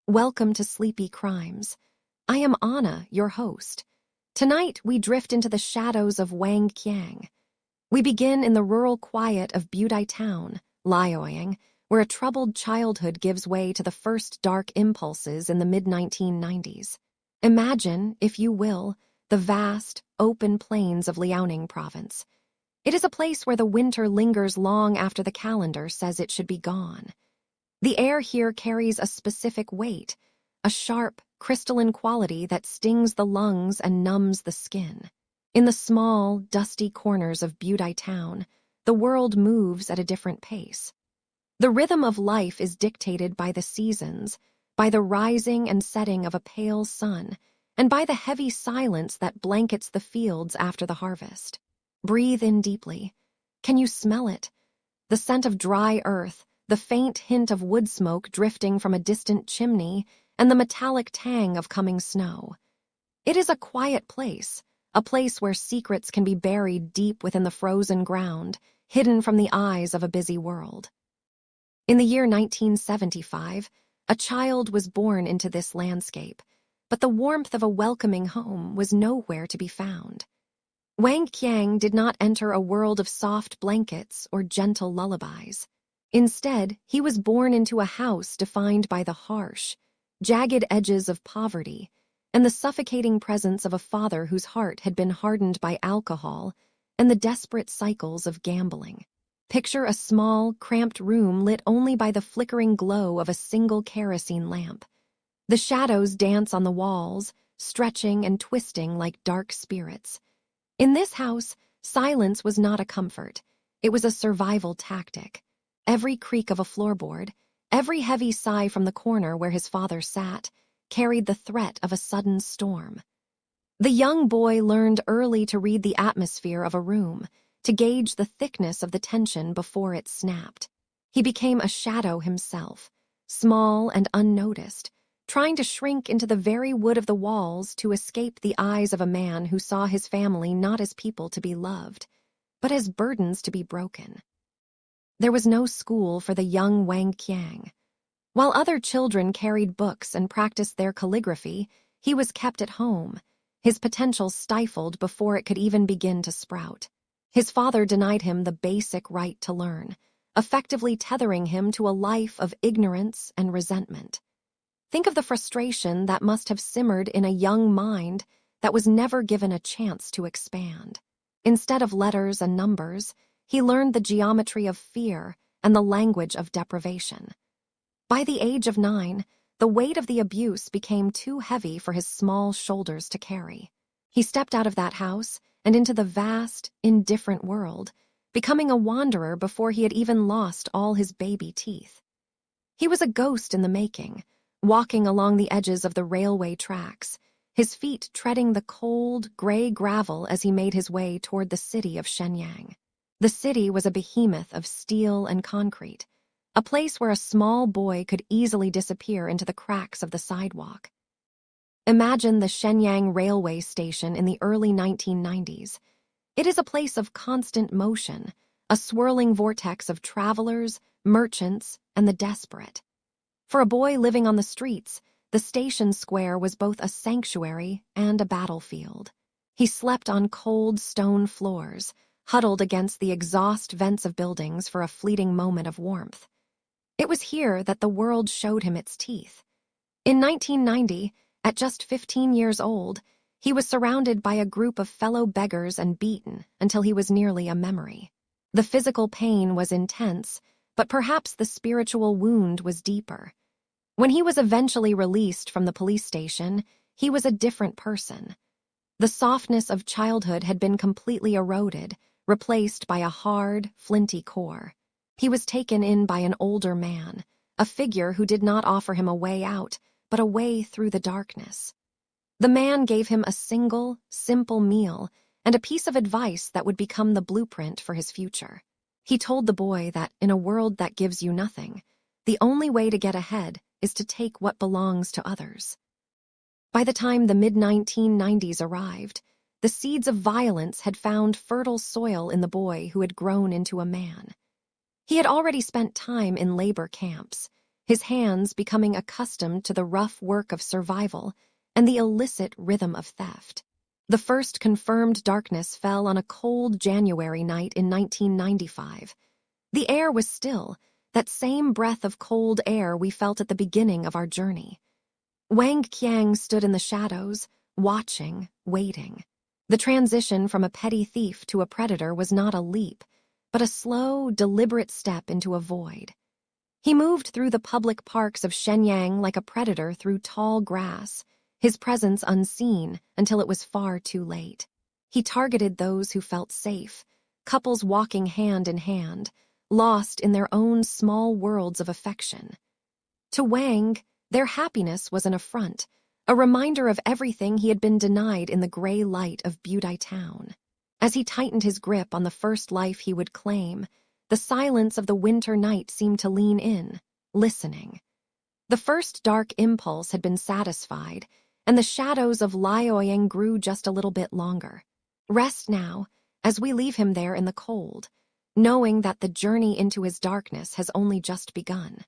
Welcome to Sleepy Crimes. I am Anna, your host. Tonight, we drift into the shadows of Wang Qiang. We begin in the rural quiet of Budai Town, Liaoyang, where a troubled childhood gives way to the first dark impulses in the mid-1990s. Imagine, if you will, the vast, open plains of Liaoning province. It is a place where the winter lingers long after the calendar says it should be gone. The air here carries a specific weight, a sharp, crystalline quality that stings the lungs and numbs the skin. In the small, dusty corners of Budai Town, the world moves at a different pace. The rhythm of life is dictated by the seasons, by the rising and setting of a pale sun, and by the heavy silence that blankets the fields after the harvest. Breathe in deeply. Can you smell it? The scent of dry earth, the faint hint of wood smoke drifting from a distant chimney, and the metallic tang of coming snow. It is a quiet place, a place where secrets can be buried deep within the frozen ground, hidden from the eyes of a busy world. In the year 1975, a child was born into this landscape, but the warmth of a welcoming home was nowhere to be found. Wang Qiang did not enter a world of soft blankets or gentle lullabies. Instead, he was born into a house defined by the harsh, jagged edges of poverty and the suffocating presence of a father whose heart had been hardened by alcohol and the desperate cycles of gambling. Picture a small, cramped room lit only by the flickering glow of a single kerosene lamp. The shadows dance on the walls, stretching and twisting like dark spirits. In this house, silence was not a comfort. It was a survival tactic. Every creak of a floorboard, every heavy sigh from the corner where his father sat, carried the threat of a sudden storm. The young boy learned early to read the atmosphere of a room, to gauge the thickness of the tension before it snapped. He became a shadow himself, small and unnoticed, trying to shrink into the very wood of the walls to escape the eyes of a man who saw his family not as people to be loved, but as burdens to be broken. There was no school for the young Wang Qiang. While other children carried books and practiced their calligraphy, he was kept at home, his potential stifled before it could even begin to sprout. His father denied him the basic right to learn, effectively tethering him to a life of ignorance and resentment. Think of the frustration that must have simmered in a young mind that was never given a chance to expand. Instead of letters and numbers, he learned the geometry of fear and the language of deprivation. By the age of 9, the weight of the abuse became too heavy for his small shoulders to carry. He stepped out of that house and into the vast, indifferent world, becoming a wanderer before he had even lost all his baby teeth. He was a ghost in the making, walking along the edges of the railway tracks, his feet treading the cold, gray gravel as he made his way toward the city of Shenyang. The city was a behemoth of steel and concrete, a place where a small boy could easily disappear into the cracks of the sidewalk. Imagine the Shenyang railway station in the early 1990s. It is a place of constant motion, a swirling vortex of travelers, merchants, and the desperate. For a boy living on the streets, the station square was both a sanctuary and a battlefield. He slept on cold stone floors, huddled against the exhaust vents of buildings for a fleeting moment of warmth. It was here that the world showed him its teeth. In 1990, at just 15 years old, he was surrounded by a group of fellow beggars and beaten until he was nearly a memory. The physical pain was intense, but perhaps the spiritual wound was deeper. When he was eventually released from the police station, he was a different person. The softness of childhood had been completely eroded, replaced by a hard, flinty core. He was taken in by an older man, a figure who did not offer him a way out, but a way through the darkness. The man gave him a single, simple meal and a piece of advice that would become the blueprint for his future. He told the boy that in a world that gives you nothing, the only way to get ahead is to take what belongs to others. By the time the mid-1990s arrived, the seeds of violence had found fertile soil in the boy who had grown into a man. He had already spent time in labor camps, his hands becoming accustomed to the rough work of survival and the illicit rhythm of theft. The first confirmed darkness fell on a cold January night in 1995. The air was still, that same breath of cold air we felt at the beginning of our journey. Wang Qiang stood in the shadows, watching, waiting. The transition from a petty thief to a predator was not a leap, but a slow, deliberate step into a void. He moved through the public parks of Shenyang like a predator through tall grass, his presence unseen until it was far too late. He targeted those who felt safe, couples walking hand in hand, lost in their own small worlds of affection. To Wang, their happiness was an affront, a reminder of everything he had been denied in the gray light of Budai town. As he tightened his grip on the first life he would claim, the silence of the winter night seemed to lean in, listening. The first dark impulse had been satisfied, and the shadows of Liaoyang grew just a little bit longer. Rest now, as we leave him there in the cold, knowing that the journey into his darkness has only just begun.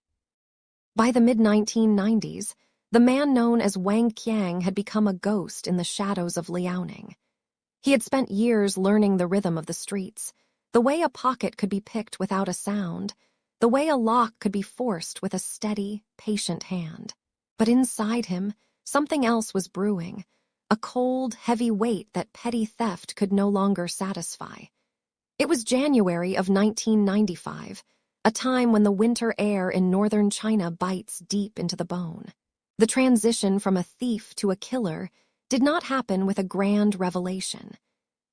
By the mid-1990s, the man known as Wang Qiang had become a ghost in the shadows of Liaoning. He had spent years learning the rhythm of the streets, the way a pocket could be picked without a sound, the way a lock could be forced with a steady, patient hand. But inside him, something else was brewing, a cold, heavy weight that petty theft could no longer satisfy. It was January of 1995, a time when the winter air in northern China bites deep into the bone. The transition from a thief to a killer did not happen with a grand revelation.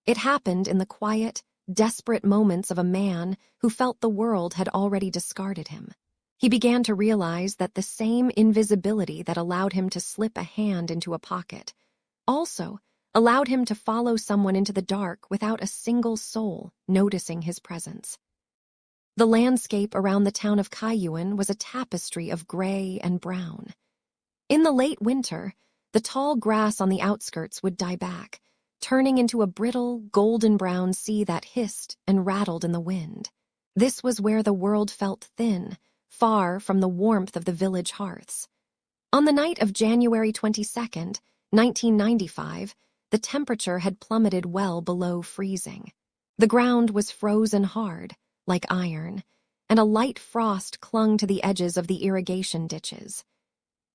It happened in the quiet, desperate moments of a man who felt the world had already discarded him. He began to realize that the same invisibility that allowed him to slip a hand into a pocket also allowed him to follow someone into the dark without a single soul noticing his presence. The landscape around the town of Kaiyuan was a tapestry of gray and brown. In the late winter, the tall grass on the outskirts would die back, turning into a brittle, golden-brown sea that hissed and rattled in the wind. This was where the world felt thin, far from the warmth of the village hearths. On the night of January 22nd, 1995, the temperature had plummeted well below freezing. The ground was frozen hard, like iron, and a light frost clung to the edges of the irrigation ditches.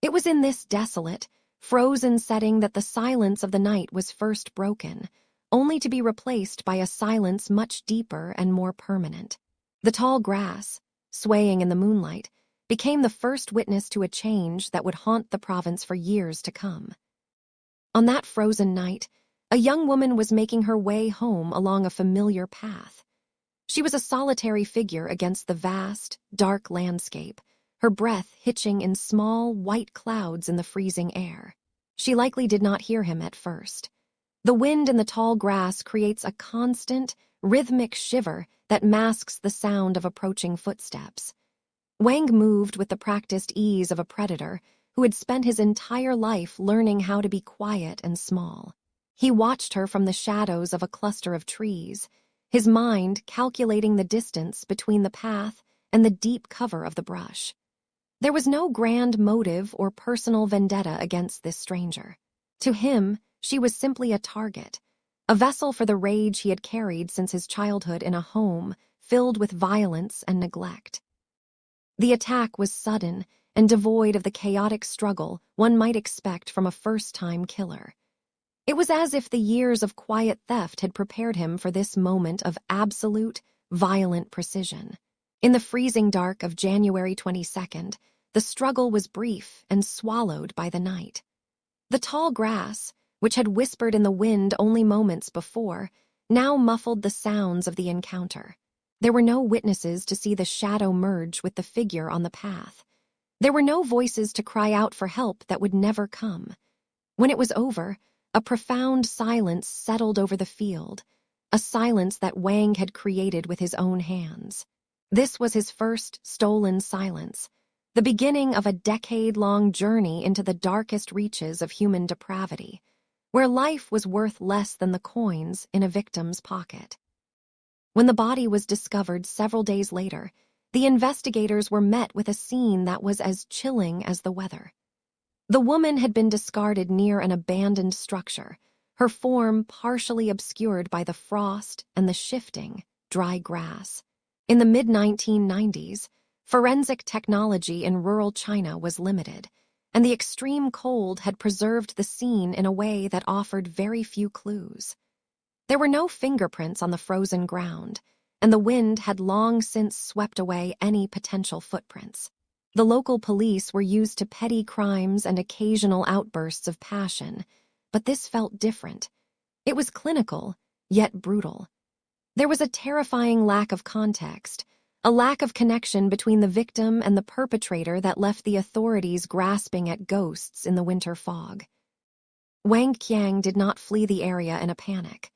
It was in this desolate, frozen setting that the silence of the night was first broken, only to be replaced by a silence much deeper and more permanent. The tall grass, swaying in the moonlight, became the first witness to a change that would haunt the province for years to come. On that frozen night, a young woman was making her way home along a familiar path. She was a solitary figure against the vast, dark landscape, her breath hitching in small, white clouds in the freezing air. She likely did not hear him at first. The wind in the tall grass creates a constant, rhythmic shiver that masks the sound of approaching footsteps. Wang moved with the practiced ease of a predator who had spent his entire life learning how to be quiet and small. He watched her from the shadows of a cluster of trees, his mind calculating the distance between the path and the deep cover of the brush. There was no grand motive or personal vendetta against this stranger. To him, she was simply a target, a vessel for the rage he had carried since his childhood in a home filled with violence and neglect. The attack was sudden and devoid of the chaotic struggle one might expect from a first-time killer. It was as if the years of quiet theft had prepared him for this moment of absolute, violent precision. In the freezing dark of January 22nd, the struggle was brief and swallowed by the night. The tall grass, which had whispered in the wind only moments before, now muffled the sounds of the encounter. There were no witnesses to see the shadow merge with the figure on the path. There were no voices to cry out for help that would never come. When it was over, a profound silence settled over the field, a silence that Wang had created with his own hands. This was his first stolen silence, the beginning of a decade-long journey into the darkest reaches of human depravity, where life was worth less than the coins in a victim's pocket. When the body was discovered several days later, the investigators were met with a scene that was as chilling as the weather. The woman had been discarded near an abandoned structure, her form partially obscured by the frost and the shifting, dry grass. In the mid-1990s, forensic technology in rural China was limited, and the extreme cold had preserved the scene in a way that offered very few clues. There were no fingerprints on the frozen ground, and the wind had long since swept away any potential footprints. The local police were used to petty crimes and occasional outbursts of passion, but this felt different. It was clinical, yet brutal. There was a terrifying lack of context, a lack of connection between the victim and the perpetrator that left the authorities grasping at ghosts in the winter fog. Wang Qiang did not flee the area in a panic.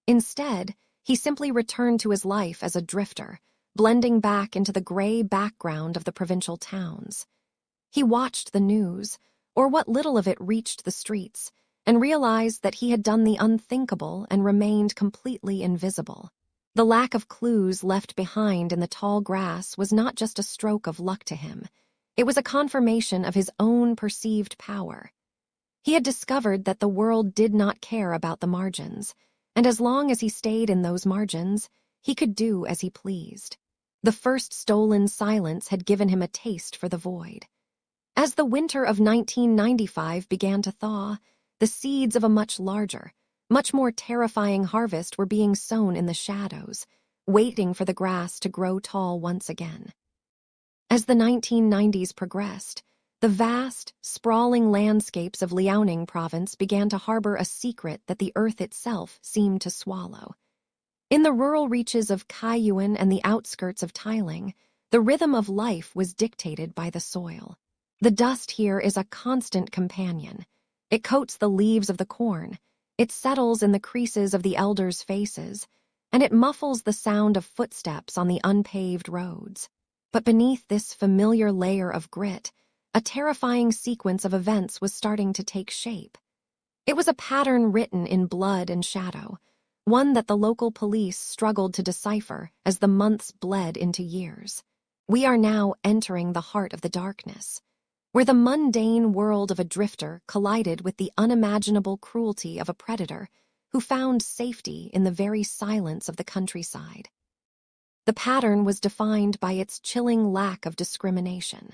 Instead, he simply returned to his life as a drifter, blending back into the gray background of the provincial towns. He watched the news, or what little of it reached the streets, and realized that he had done the unthinkable and remained completely invisible. The lack of clues left behind in the tall grass was not just a stroke of luck to him. It was a confirmation of his own perceived power. He had discovered that the world did not care about the margins, and as long as he stayed in those margins, he could do as he pleased. The first stolen silence had given him a taste for the void. As the winter of 1995 began to thaw, the seeds of a much larger, much more terrifying harvest were being sown in the shadows, waiting for the grass to grow tall once again. As the 1990s progressed, the vast, sprawling landscapes of Liaoning province began to harbor a secret that the earth itself seemed to swallow. In the rural reaches of Kaiyuan and the outskirts of Tailing, the rhythm of life was dictated by the soil. The dust here is a constant companion. It coats the leaves of the corn, it settles in the creases of the elders' faces, and it muffles the sound of footsteps on the unpaved roads. But beneath this familiar layer of grit, a terrifying sequence of events was starting to take shape. It was a pattern written in blood and shadow, one that the local police struggled to decipher as the months bled into years. We are now entering the heart of the darkness, where the mundane world of a drifter collided with the unimaginable cruelty of a predator who found safety in the very silence of the countryside. The pattern was defined by its chilling lack of discrimination.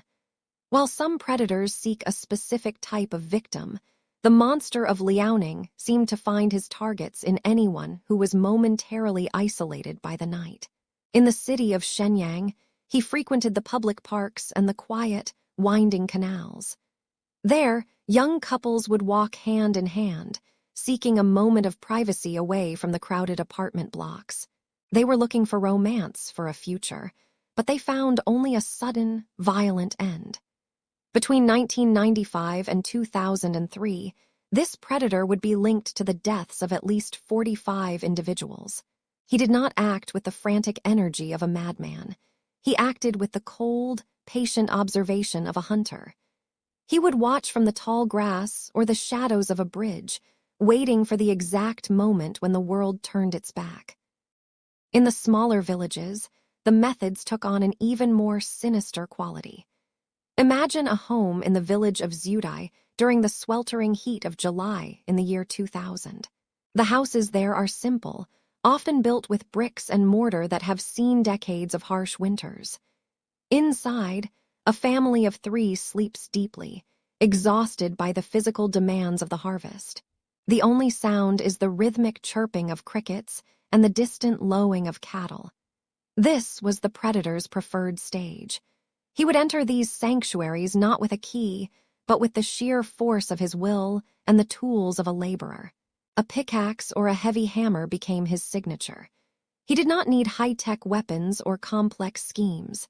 While some predators seek a specific type of victim, the monster of Liaoning seemed to find his targets in anyone who was momentarily isolated by the night. In the city of Shenyang, he frequented the public parks and the quiet, winding canals. There, young couples would walk hand in hand, seeking a moment of privacy away from the crowded apartment blocks. They were looking for romance for a future, but they found only a sudden, violent end. Between 1995 and 2003, this predator would be linked to the deaths of at least 45 individuals. He did not act with the frantic energy of a madman. He acted with the cold, patient observation of a hunter. He would watch from the tall grass or the shadows of a bridge, waiting for the exact moment when the world turned its back. In the smaller villages, the methods took on an even more sinister quality. Imagine a home in the village of Zudai during the sweltering heat of July in the year 2000. The houses there are simple, often built with bricks and mortar that have seen decades of harsh winters. Inside, a family of 3 sleeps deeply, exhausted by the physical demands of the harvest. The only sound is the rhythmic chirping of crickets and the distant lowing of cattle. This was the predator's preferred stage. He would enter these sanctuaries not with a key, but with the sheer force of his will and the tools of a laborer. A pickaxe or a heavy hammer became his signature. He did not need high-tech weapons or complex schemes.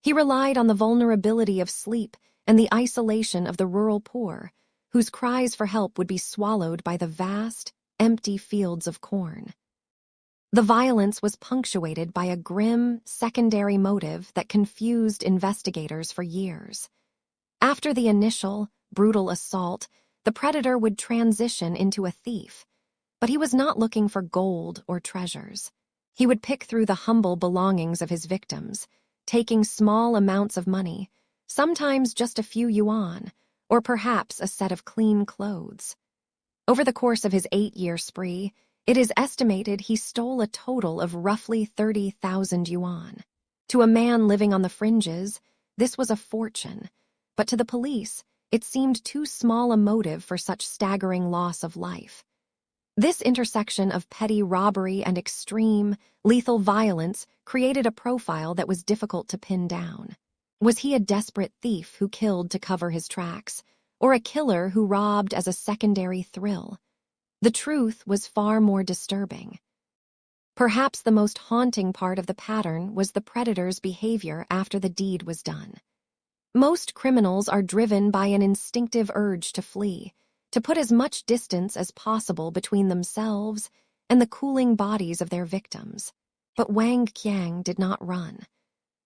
He relied on the vulnerability of sleep and the isolation of the rural poor, whose cries for help would be swallowed by the vast, empty fields of corn. The violence was punctuated by a grim, secondary motive that confused investigators for years. After the initial, brutal assault, the predator would transition into a thief. But he was not looking for gold or treasures. He would pick through the humble belongings of his victims, taking small amounts of money, sometimes just a few yuan, or perhaps a set of clean clothes. Over the course of his 8-year spree, it is estimated he stole a total of roughly 30,000 yuan. To a man living on the fringes, this was a fortune, but to the police, it seemed too small a motive for such staggering loss of life. This intersection of petty robbery and extreme, lethal violence created a profile that was difficult to pin down. Was he a desperate thief who killed to cover his tracks, or a killer who robbed as a secondary thrill? The truth was far more disturbing. Perhaps the most haunting part of the pattern was the predator's behavior after the deed was done. Most criminals are driven by an instinctive urge to flee, to put as much distance as possible between themselves and the cooling bodies of their victims. But Wang Qiang did not run.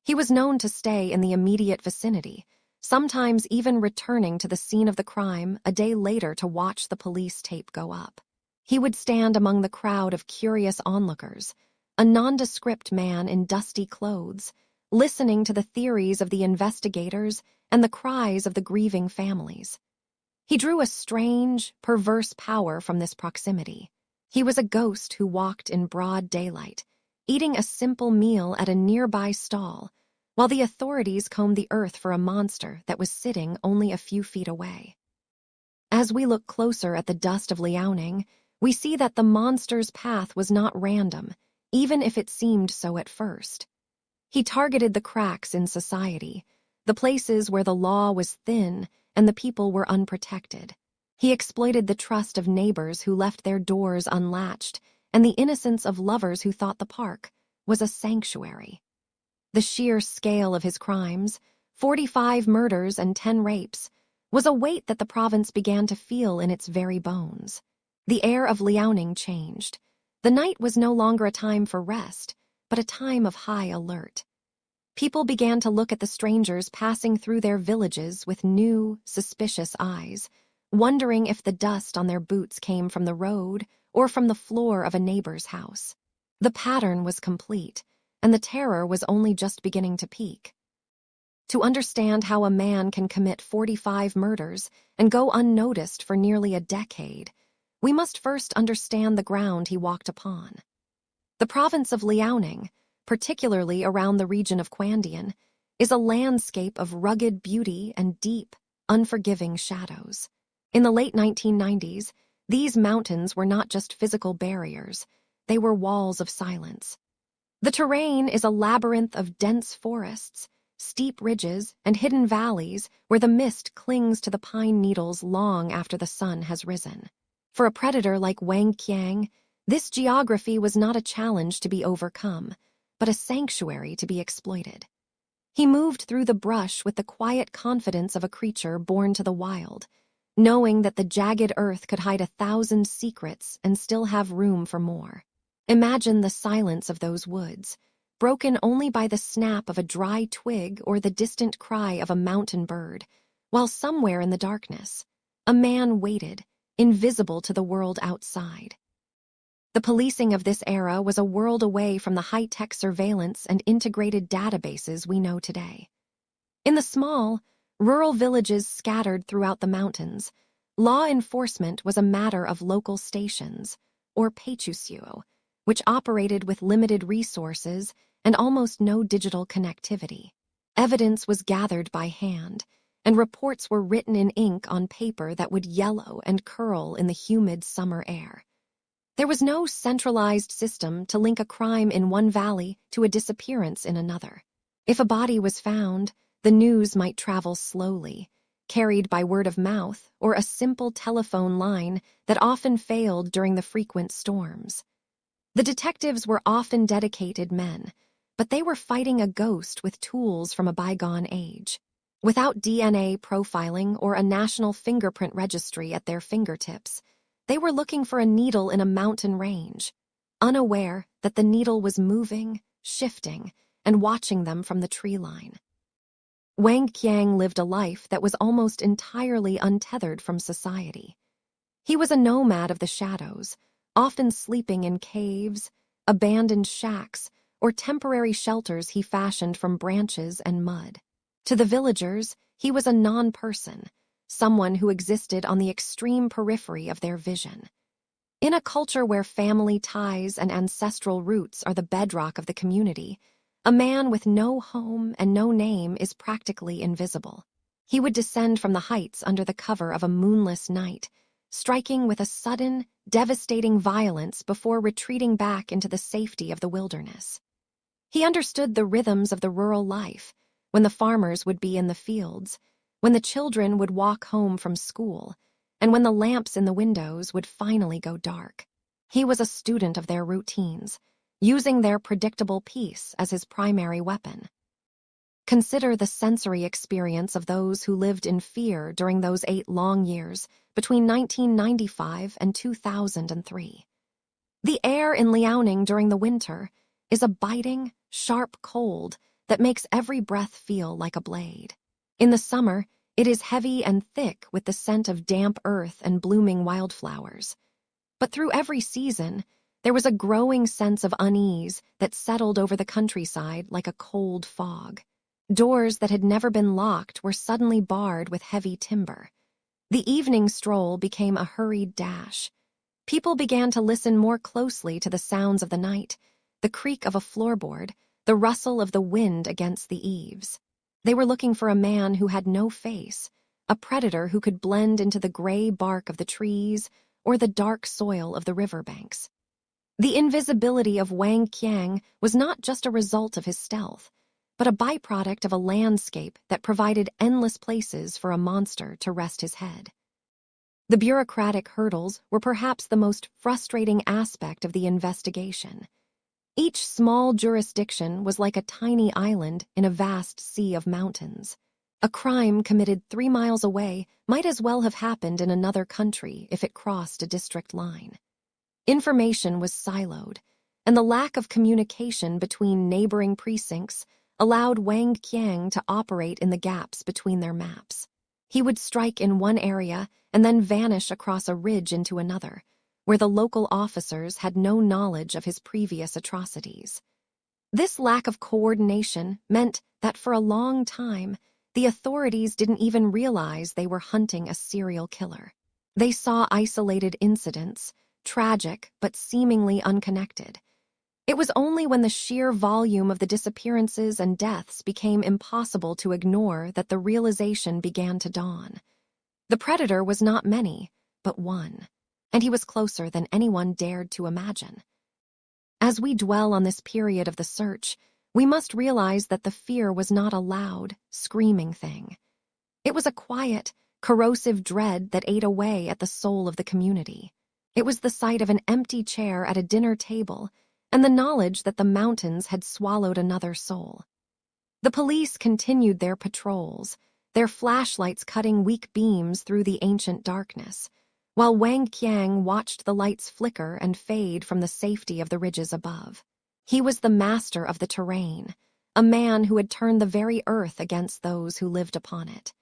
He was known to stay in the immediate vicinity, sometimes even returning to the scene of the crime a day later to watch the police tape go up. He would stand among the crowd of curious onlookers, a nondescript man in dusty clothes, listening to the theories of the investigators and the cries of the grieving families. He drew a strange, perverse power from this proximity. He was a ghost who walked in broad daylight, eating a simple meal at a nearby stall, while the authorities combed the earth for a monster that was sitting only a few feet away. As we look closer at the dust of Liaoning, we see that the monster's path was not random, even if it seemed so at first. He targeted the cracks in society, the places where the law was thin and the people were unprotected. He exploited the trust of neighbors who left their doors unlatched and the innocence of lovers who thought the park was a sanctuary. The sheer scale of his crimes, 45 murders and 10 rapes, was a weight that the province began to feel in its very bones. The air of Liaoning changed. The night was no longer a time for rest, but a time of high alert. People began to look at the strangers passing through their villages with new, suspicious eyes, wondering if the dust on their boots came from the road or from the floor of a neighbor's house. The pattern was complete, and the terror was only just beginning to peak. To understand how a man can commit 45 murders and go unnoticed for nearly a decade, we must first understand the ground he walked upon. The province of Liaoning, particularly around the region of Quandian, is a landscape of rugged beauty and deep, unforgiving shadows. In the late 1990s, these mountains were not just physical barriers, they were walls of silence. The terrain is a labyrinth of dense forests, steep ridges, and hidden valleys where the mist clings to the pine needles long after the sun has risen. For a predator like Wang Qiang, this geography was not a challenge to be overcome, but a sanctuary to be exploited. He moved through the brush with the quiet confidence of a creature born to the wild, knowing that the jagged earth could hide 1,000 secrets and still have room for more. Imagine the silence of those woods, broken only by the snap of a dry twig or the distant cry of a mountain bird, while somewhere in the darkness, a man waited, invisible to the world outside. The policing of this era was a world away from the high-tech surveillance and integrated databases we know today. In the small, rural villages scattered throughout the mountains, law enforcement was a matter of local stations, or peichusuo, which operated with limited resources and almost no digital connectivity. Evidence was gathered by hand, and reports were written in ink on paper that would yellow and curl in the humid summer air. There was no centralized system to link a crime in one valley to a disappearance in another. If a body was found, the news might travel slowly, carried by word of mouth or a simple telephone line that often failed during the frequent storms. The detectives were often dedicated men, but they were fighting a ghost with tools from a bygone age. Without DNA profiling or a national fingerprint registry at their fingertips, they were looking for a needle in a mountain range, unaware that the needle was moving, shifting, and watching them from the tree line. Wang Qiang lived a life that was almost entirely untethered from society. He was a nomad of the shadows, often sleeping in caves, abandoned shacks, or temporary shelters he fashioned from branches and mud. To the villagers, he was a non-person, someone who existed on the extreme periphery of their vision. In a culture where family ties and ancestral roots are the bedrock of the community, a man with no home and no name is practically invisible. He would descend from the heights under the cover of a moonless night, striking with a sudden, devastating violence before retreating back into the safety of the wilderness. He understood the rhythms of the rural life, when the farmers would be in the fields, when the children would walk home from school, and when the lamps in the windows would finally go dark. He was a student of their routines, using their predictable peace as his primary weapon. Consider the sensory experience of those who lived in fear during those 8 long years between 1995 and 2003. The air in Liaoning during the winter is a biting, sharp cold that makes every breath feel like a blade. In the summer, it is heavy and thick with the scent of damp earth and blooming wildflowers. But through every season, there was a growing sense of unease that settled over the countryside like a cold fog. Doors that had never been locked were suddenly barred with heavy timber. The evening stroll became a hurried dash. People began to listen more closely to the sounds of the night, the creak of a floorboard, the rustle of the wind against the eaves. They were looking for a man who had no face, a predator who could blend into the gray bark of the trees or the dark soil of the riverbanks. The invisibility of Wang Qiang was not just a result of his stealth, but a byproduct of a landscape that provided endless places for a monster to rest his head. The bureaucratic hurdles were perhaps the most frustrating aspect of the investigation. Each small jurisdiction was like a tiny island in a vast sea of mountains. A crime committed 3 miles away might as well have happened in another country if it crossed a district line. Information was siloed, and the lack of communication between neighboring precincts allowed Wang Qiang to operate in the gaps between their maps. He would strike in one area and then vanish across a ridge into another, where the local officers had no knowledge of his previous atrocities. This lack of coordination meant that for a long time, the authorities didn't even realize they were hunting a serial killer. They saw isolated incidents, tragic but seemingly unconnected. It was only when the sheer volume of the disappearances and deaths became impossible to ignore that the realization began to dawn. The predator was not many, but one, and he was closer than anyone dared to imagine. As we dwell on this period of the search, we must realize that the fear was not a loud, screaming thing. It was a quiet, corrosive dread that ate away at the soul of the community. It was the sight of an empty chair at a dinner table and the knowledge that the mountains had swallowed another soul. The police continued their patrols, their flashlights cutting weak beams through the ancient darkness, while Wang Qiang watched the lights flicker and fade from the safety of the ridges above. He was the master of the terrain, a man who had turned the very earth against those who lived upon it.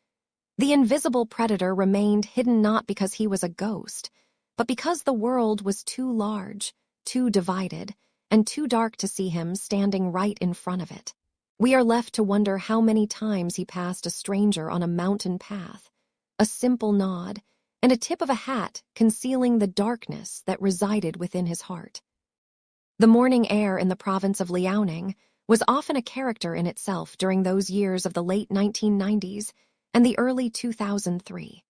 The invisible predator remained hidden not because he was a ghost, but because the world was too large, too divided, and too dark to see him standing right in front of it. We are left to wonder how many times he passed a stranger on a mountain path, a simple nod, and a tip of a hat concealing the darkness that resided within his heart. The morning air in the province of Liaoning was often a character in itself during those years of the late 1990s and the early 2003.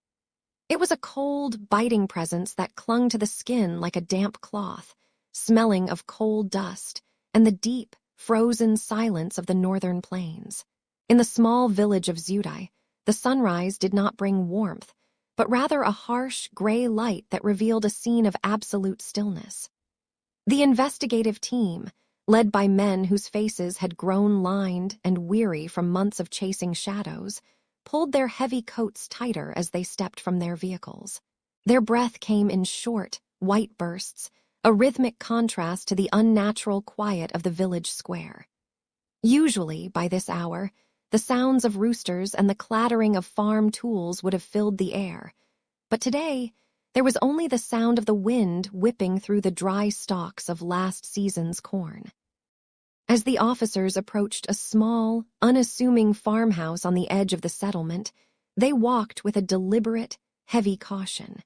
It was a cold, biting presence that clung to the skin like a damp cloth, smelling of coal dust and the deep, frozen silence of the northern plains. In the small village of Zudai, the sunrise did not bring warmth, but rather a harsh, gray light that revealed a scene of absolute stillness. The investigative team, led by men whose faces had grown lined and weary from months of chasing shadows, pulled their heavy coats tighter as they stepped from their vehicles. Their breath came in short, white bursts, a rhythmic contrast to the unnatural quiet of the village square. Usually, by this hour, the sounds of roosters and the clattering of farm tools would have filled the air, but today there was only the sound of the wind whipping through the dry stalks of last season's corn. As the officers approached a small, unassuming farmhouse on the edge of the settlement, they walked with a deliberate, heavy caution.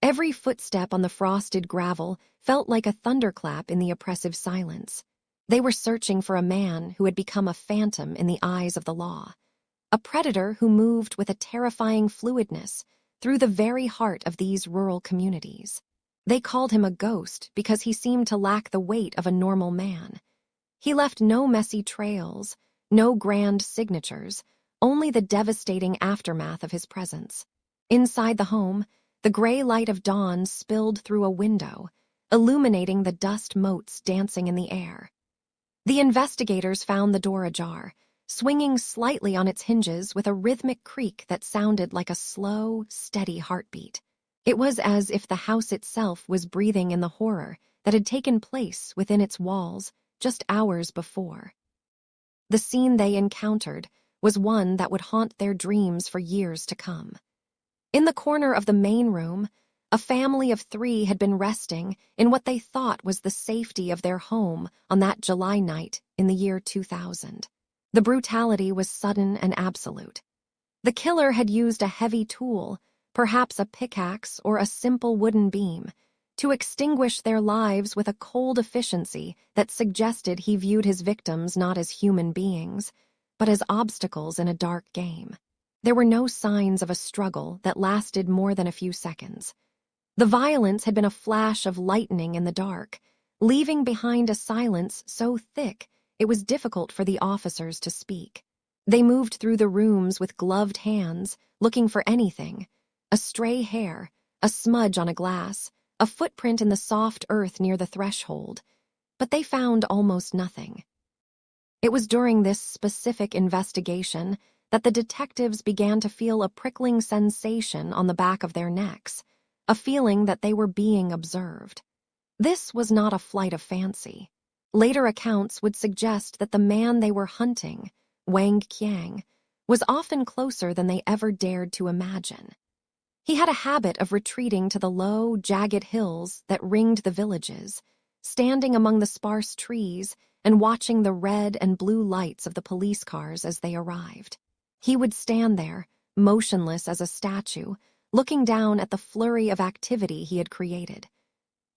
Every footstep on the frosted gravel felt like a thunderclap in the oppressive silence. They were searching for a man who had become a phantom in the eyes of the law, a predator who moved with a terrifying fluidness through the very heart of these rural communities. They called him a ghost because he seemed to lack the weight of a normal man. He left no messy trails, no grand signatures, only the devastating aftermath of his presence. Inside the home, the gray light of dawn spilled through a window, illuminating the dust motes dancing in the air. The investigators found the door ajar, swinging slightly on its hinges with a rhythmic creak that sounded like a slow, steady heartbeat. It was as if the house itself was breathing in the horror that had taken place within its walls just hours before. The scene they encountered was one that would haunt their dreams for years to come. In the corner of the main room, a family of 3 had been resting in what they thought was the safety of their home on that July night in the year 2000. The brutality was sudden and absolute. The killer had used a heavy tool, perhaps a pickaxe or a simple wooden beam, to extinguish their lives with a cold efficiency that suggested he viewed his victims not as human beings, but as obstacles in a dark game. There were no signs of a struggle that lasted more than a few seconds. The violence had been a flash of lightning in the dark, leaving behind a silence so thick it was difficult for the officers to speak. They moved through the rooms with gloved hands, looking for anything: a stray hair, a smudge on a glass, a footprint in the soft earth near the threshold, but they found almost nothing. It was during this specific investigation that the detectives began to feel a prickling sensation on the back of their necks, a feeling that they were being observed. This was not a flight of fancy. Later accounts would suggest that the man they were hunting, Wang Qiang, was often closer than they ever dared to imagine. He had a habit of retreating to the low, jagged hills that ringed the villages, standing among the sparse trees and watching the red and blue lights of the police cars as they arrived. He would stand there, motionless as a statue, looking down at the flurry of activity he had created.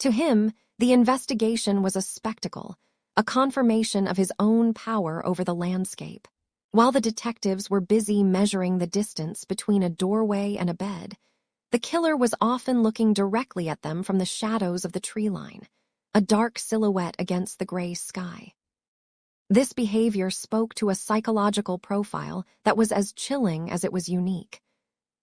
To him, the investigation was a spectacle, a confirmation of his own power over the landscape. While the detectives were busy measuring the distance between a doorway and a bed, the killer was often looking directly at them from the shadows of the tree line, a dark silhouette against the gray sky. This behavior spoke to a psychological profile that was as chilling as it was unique.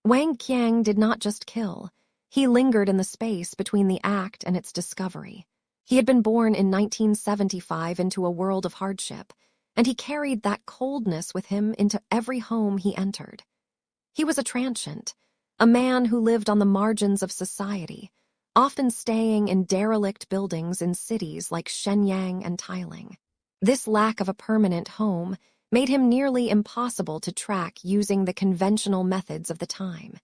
Wang Qiang did not just kill. He lingered in the space between the act and its discovery. He had been born in 1975 into a world of hardship, and he carried that coldness with him into every home he entered. He was a transient, a man who lived on the margins of society, often staying in derelict buildings in cities like Shenyang and Tailing. This lack of a permanent home made him nearly impossible to track using the conventional methods of the time.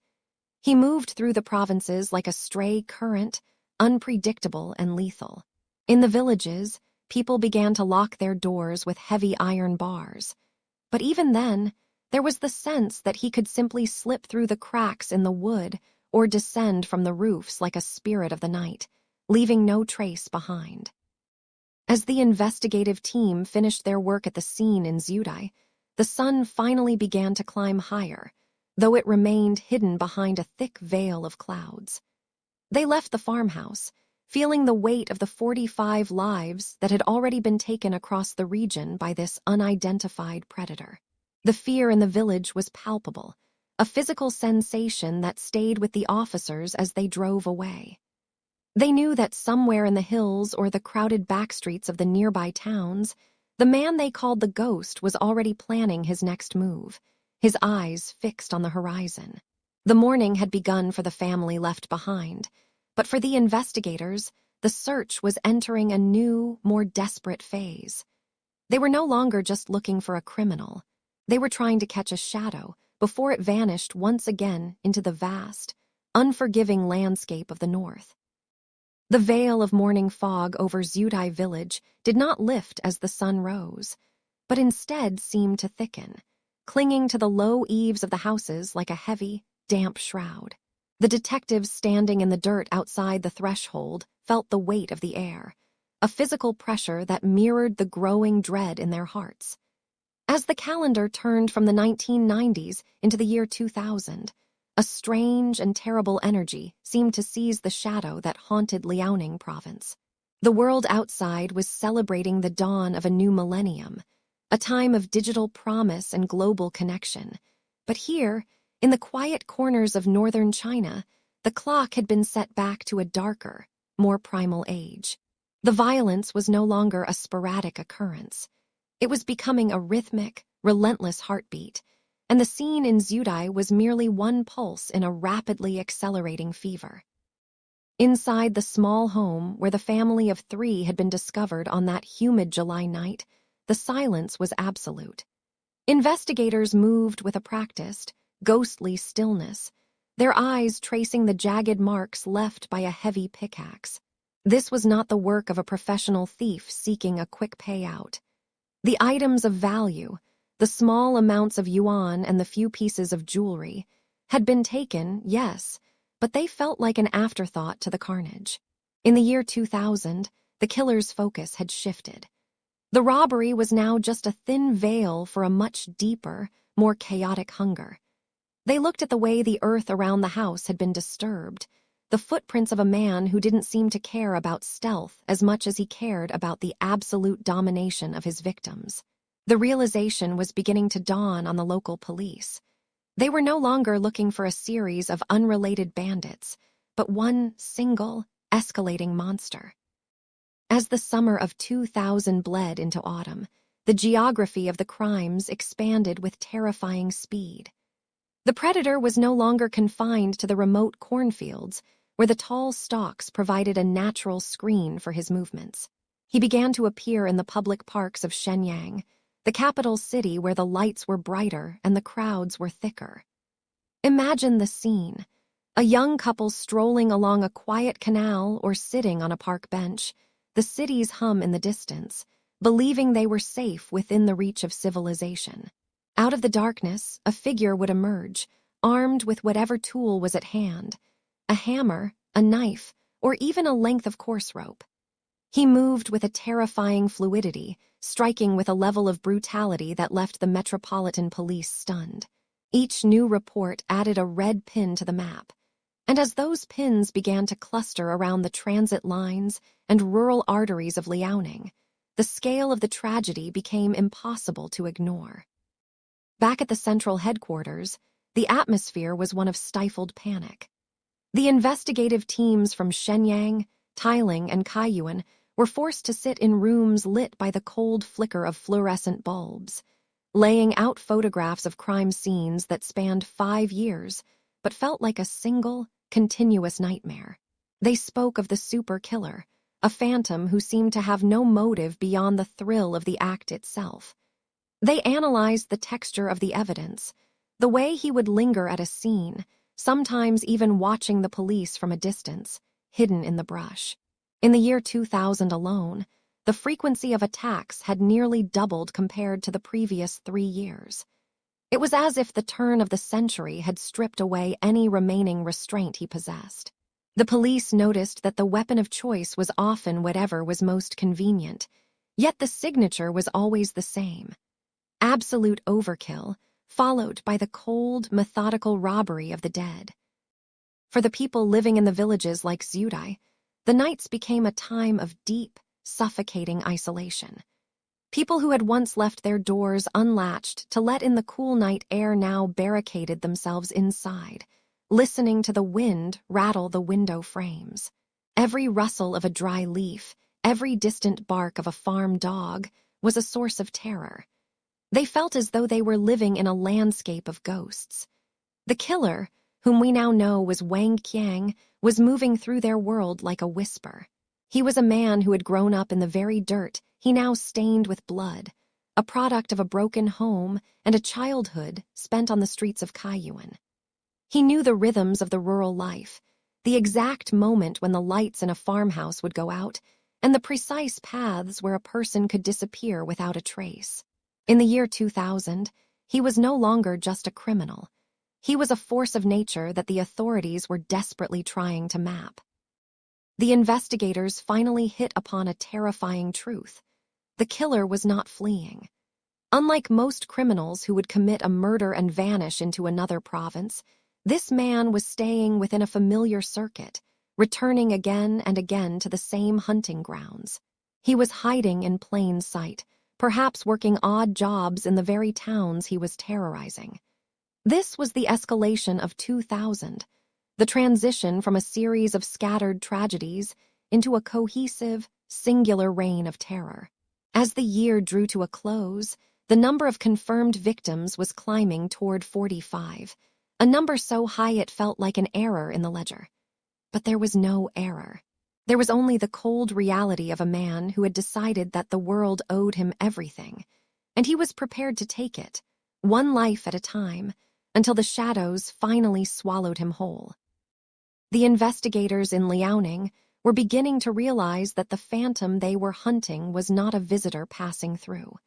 He moved through the provinces like a stray current, unpredictable and lethal. In the villages, people began to lock their doors with heavy iron bars. But even then, there was the sense that he could simply slip through the cracks in the wood or descend from the roofs like a spirit of the night, leaving no trace behind. As the investigative team finished their work at the scene in Zudai, the sun finally began to climb higher, though it remained hidden behind a thick veil of clouds. They left the farmhouse, feeling the weight of the 45 lives that had already been taken across the region by this unidentified predator. The fear in the village was palpable, a physical sensation that stayed with the officers as they drove away. They knew that somewhere in the hills or the crowded backstreets of the nearby towns, the man they called the Ghost was already planning his next move, his eyes fixed on the horizon. The morning had begun for the family left behind, but for the investigators, the search was entering a new, more desperate phase. They were no longer just looking for a criminal. They were trying to catch a shadow before it vanished once again into the vast, unforgiving landscape of the north. The veil of morning fog over Zudai village did not lift as the sun rose, but instead seemed to thicken, clinging to the low eaves of the houses like a heavy, damp shroud. The detectives standing in the dirt outside the threshold felt the weight of the air, a physical pressure that mirrored the growing dread in their hearts. As the calendar turned from the 1990s into the year 2000, a strange and terrible energy seemed to seize the shadow that haunted Liaoning province. The world outside was celebrating the dawn of a new millennium, a time of digital promise and global connection. But here, in the quiet corners of northern China, the clock had been set back to a darker, more primal age. The violence was no longer a sporadic occurrence. It was becoming a rhythmic, relentless heartbeat, and the scene in Zudai was merely one pulse in a rapidly accelerating fever. Inside the small home where the family of 3 had been discovered on that humid July night, the silence was absolute. Investigators moved with a practiced, ghostly stillness, their eyes tracing the jagged marks left by a heavy pickaxe. This was not the work of a professional thief seeking a quick payout. The items of value, the small amounts of yuan and the few pieces of jewelry, had been taken, yes, but they felt like an afterthought to the carnage. In the year 2000, the killer's focus had shifted. The robbery was now just a thin veil for a much deeper, more chaotic hunger. They looked at the way the earth around the house had been disturbed, the footprints of a man who didn't seem to care about stealth as much as he cared about the absolute domination of his victims. The realization was beginning to dawn on the local police. They were no longer looking for a series of unrelated bandits, but one single, escalating monster. As the summer of 2000 bled into autumn, the geography of the crimes expanded with terrifying speed. The predator was no longer confined to the remote cornfields, where the tall stalks provided a natural screen for his movements. He began to appear in the public parks of Shenyang, the capital city where the lights were brighter and the crowds were thicker. Imagine the scene: a young couple strolling along a quiet canal or sitting on a park bench, the city's hum in the distance, believing they were safe within the reach of civilization. Out of the darkness, a figure would emerge, armed with whatever tool was at hand: a hammer, a knife, or even a length of coarse rope. He moved with a terrifying fluidity, striking with a level of brutality that left the Metropolitan Police stunned. Each new report added a red pin to the map, and as those pins began to cluster around the transit lines and rural arteries of Liaoning, the scale of the tragedy became impossible to ignore. Back at the central headquarters, the atmosphere was one of stifled panic. The investigative teams from Shenyang, Tailing, and Kaiyuan were forced to sit in rooms lit by the cold flicker of fluorescent bulbs, laying out photographs of crime scenes that spanned 5 years, but felt like a single, continuous nightmare. They spoke of the super killer, a phantom who seemed to have no motive beyond the thrill of the act itself. They analyzed the texture of the evidence, the way he would linger at a scene, sometimes even watching the police from a distance, hidden in the brush. In the year 2000 alone, the frequency of attacks had nearly doubled compared to the previous 3 years. It was as if the turn of the century had stripped away any remaining restraint he possessed. The police noticed that the weapon of choice was often whatever was most convenient, yet the signature was always the same: absolute overkill, followed by the cold, methodical robbery of the dead. For the people living in the villages like Zudai, the nights became a time of deep, suffocating isolation. People who had once left their doors unlatched to let in the cool night air now barricaded themselves inside, listening to the wind rattle the window frames. Every rustle of a dry leaf, every distant bark of a farm dog was a source of terror. They felt as though they were living in a landscape of ghosts. The killer, whom we now know was Wang Qiang, was moving through their world like a whisper. He was a man who had grown up in the very dirt he now stained with blood, a product of a broken home and a childhood spent on the streets of Kaiyuan. He knew the rhythms of the rural life, the exact moment when the lights in a farmhouse would go out, and the precise paths where a person could disappear without a trace. In the year 2000, he was no longer just a criminal. He was a force of nature that the authorities were desperately trying to map. The investigators finally hit upon a terrifying truth. The killer was not fleeing. Unlike most criminals who would commit a murder and vanish into another province, this man was staying within a familiar circuit, returning again and again to the same hunting grounds. He was hiding in plain sight, perhaps working odd jobs in the very towns he was terrorizing. This was the escalation of 2000, the transition from a series of scattered tragedies into a cohesive, singular reign of terror. As the year drew to a close, the number of confirmed victims was climbing toward 45, a number so high it felt like an error in the ledger. But there was no error. There was only the cold reality of a man who had decided that the world owed him everything, and he was prepared to take it, one life at a time, until the shadows finally swallowed him whole. The investigators in Liaoning were beginning to realize that the phantom they were hunting was not a visitor passing through.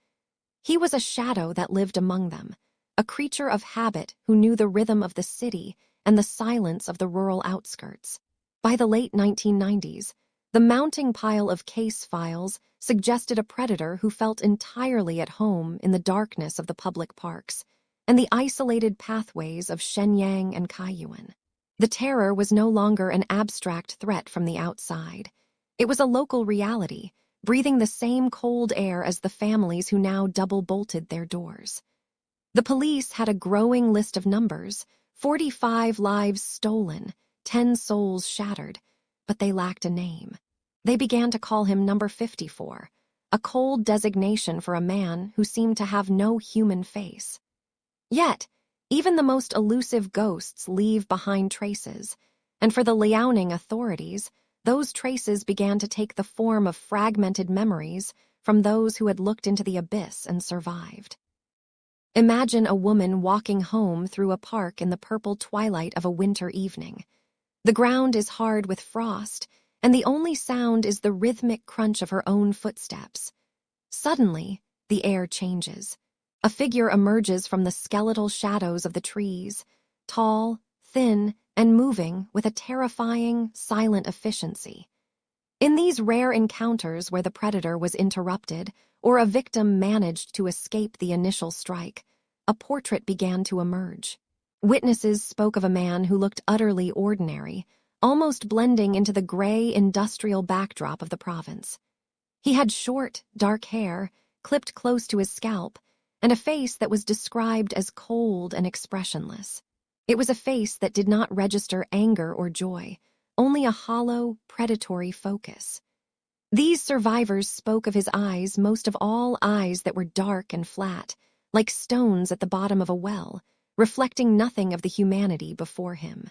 He was a shadow that lived among them, a creature of habit who knew the rhythm of the city and the silence of the rural outskirts. By the late 1990s, the mounting pile of case files suggested a predator who felt entirely at home in the darkness of the public parks and the isolated pathways of Shenyang and Kaiyuan. The terror was no longer an abstract threat from the outside. It was a local reality, breathing the same cold air as the families who now double-bolted their doors. The police had a growing list of numbers, 45 lives stolen, 10 souls shattered, but they lacked a name. They began to call him Number 54, a cold designation for a man who seemed to have no human face. Yet, even the most elusive ghosts leave behind traces, and for the Liaoning authorities, those traces began to take the form of fragmented memories from those who had looked into the abyss and survived. Imagine a woman walking home through a park in the purple twilight of a winter evening. The ground is hard with frost, and the only sound is the rhythmic crunch of her own footsteps. Suddenly, the air changes. A figure emerges from the skeletal shadows of the trees, tall, thin, and moving with a terrifying, silent efficiency. In these rare encounters where the predator was interrupted or a victim managed to escape the initial strike, a portrait began to emerge. Witnesses spoke of a man who looked utterly ordinary, almost blending into the gray industrial backdrop of the province. He had short, dark hair, clipped close to his scalp, and a face that was described as cold and expressionless. It was a face that did not register anger or joy, only a hollow, predatory focus. These survivors spoke of his eyes, most of all eyes that were dark and flat, like stones at the bottom of a well, reflecting nothing of the humanity before him.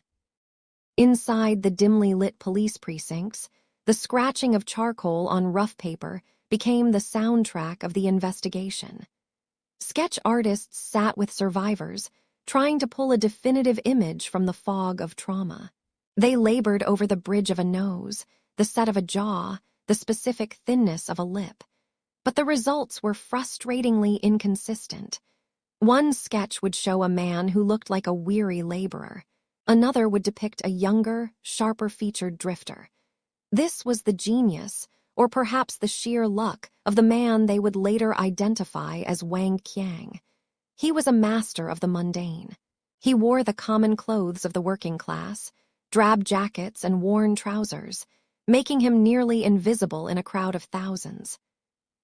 Inside the dimly lit police precincts, the scratching of charcoal on rough paper became the soundtrack of the investigation. Sketch artists sat with survivors, trying to pull a definitive image from the fog of trauma. They labored over the bridge of a nose, the set of a jaw, the specific thinness of a lip. But the results were frustratingly inconsistent. One sketch would show a man who looked like a weary laborer. Another would depict a younger, sharper-featured drifter. This was the genius, or perhaps the sheer luck, of the man they would later identify as Wang Qiang. He was a master of the mundane. He wore the common clothes of the working class, drab jackets and worn trousers, making him nearly invisible in a crowd of thousands.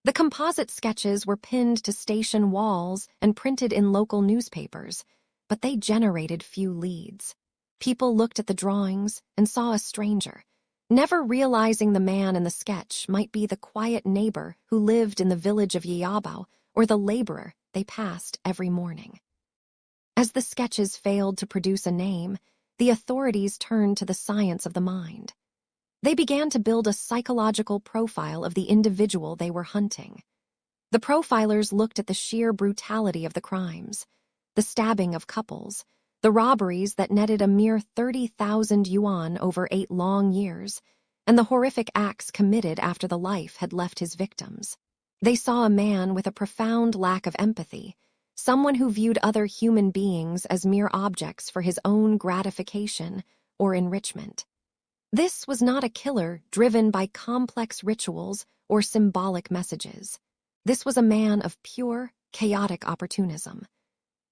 The composite sketches were pinned to station walls and printed in local newspapers, but they generated few leads. People looked at the drawings and saw a stranger, never realizing the man in the sketch might be the quiet neighbor who lived in the village of Yiyabao or the laborer they passed every morning. As the sketches failed to produce a name, the authorities turned to the science of the mind. They began to build a psychological profile of the individual they were hunting. The profilers looked at the sheer brutality of the crimes, the stabbing of couples, the robberies that netted a mere 30,000 yuan over 8 long years, and the horrific acts committed after the life had left his victims. They saw a man with a profound lack of empathy, someone who viewed other human beings as mere objects for his own gratification or enrichment. This was not a killer driven by complex rituals or symbolic messages. This was a man of pure, chaotic opportunism.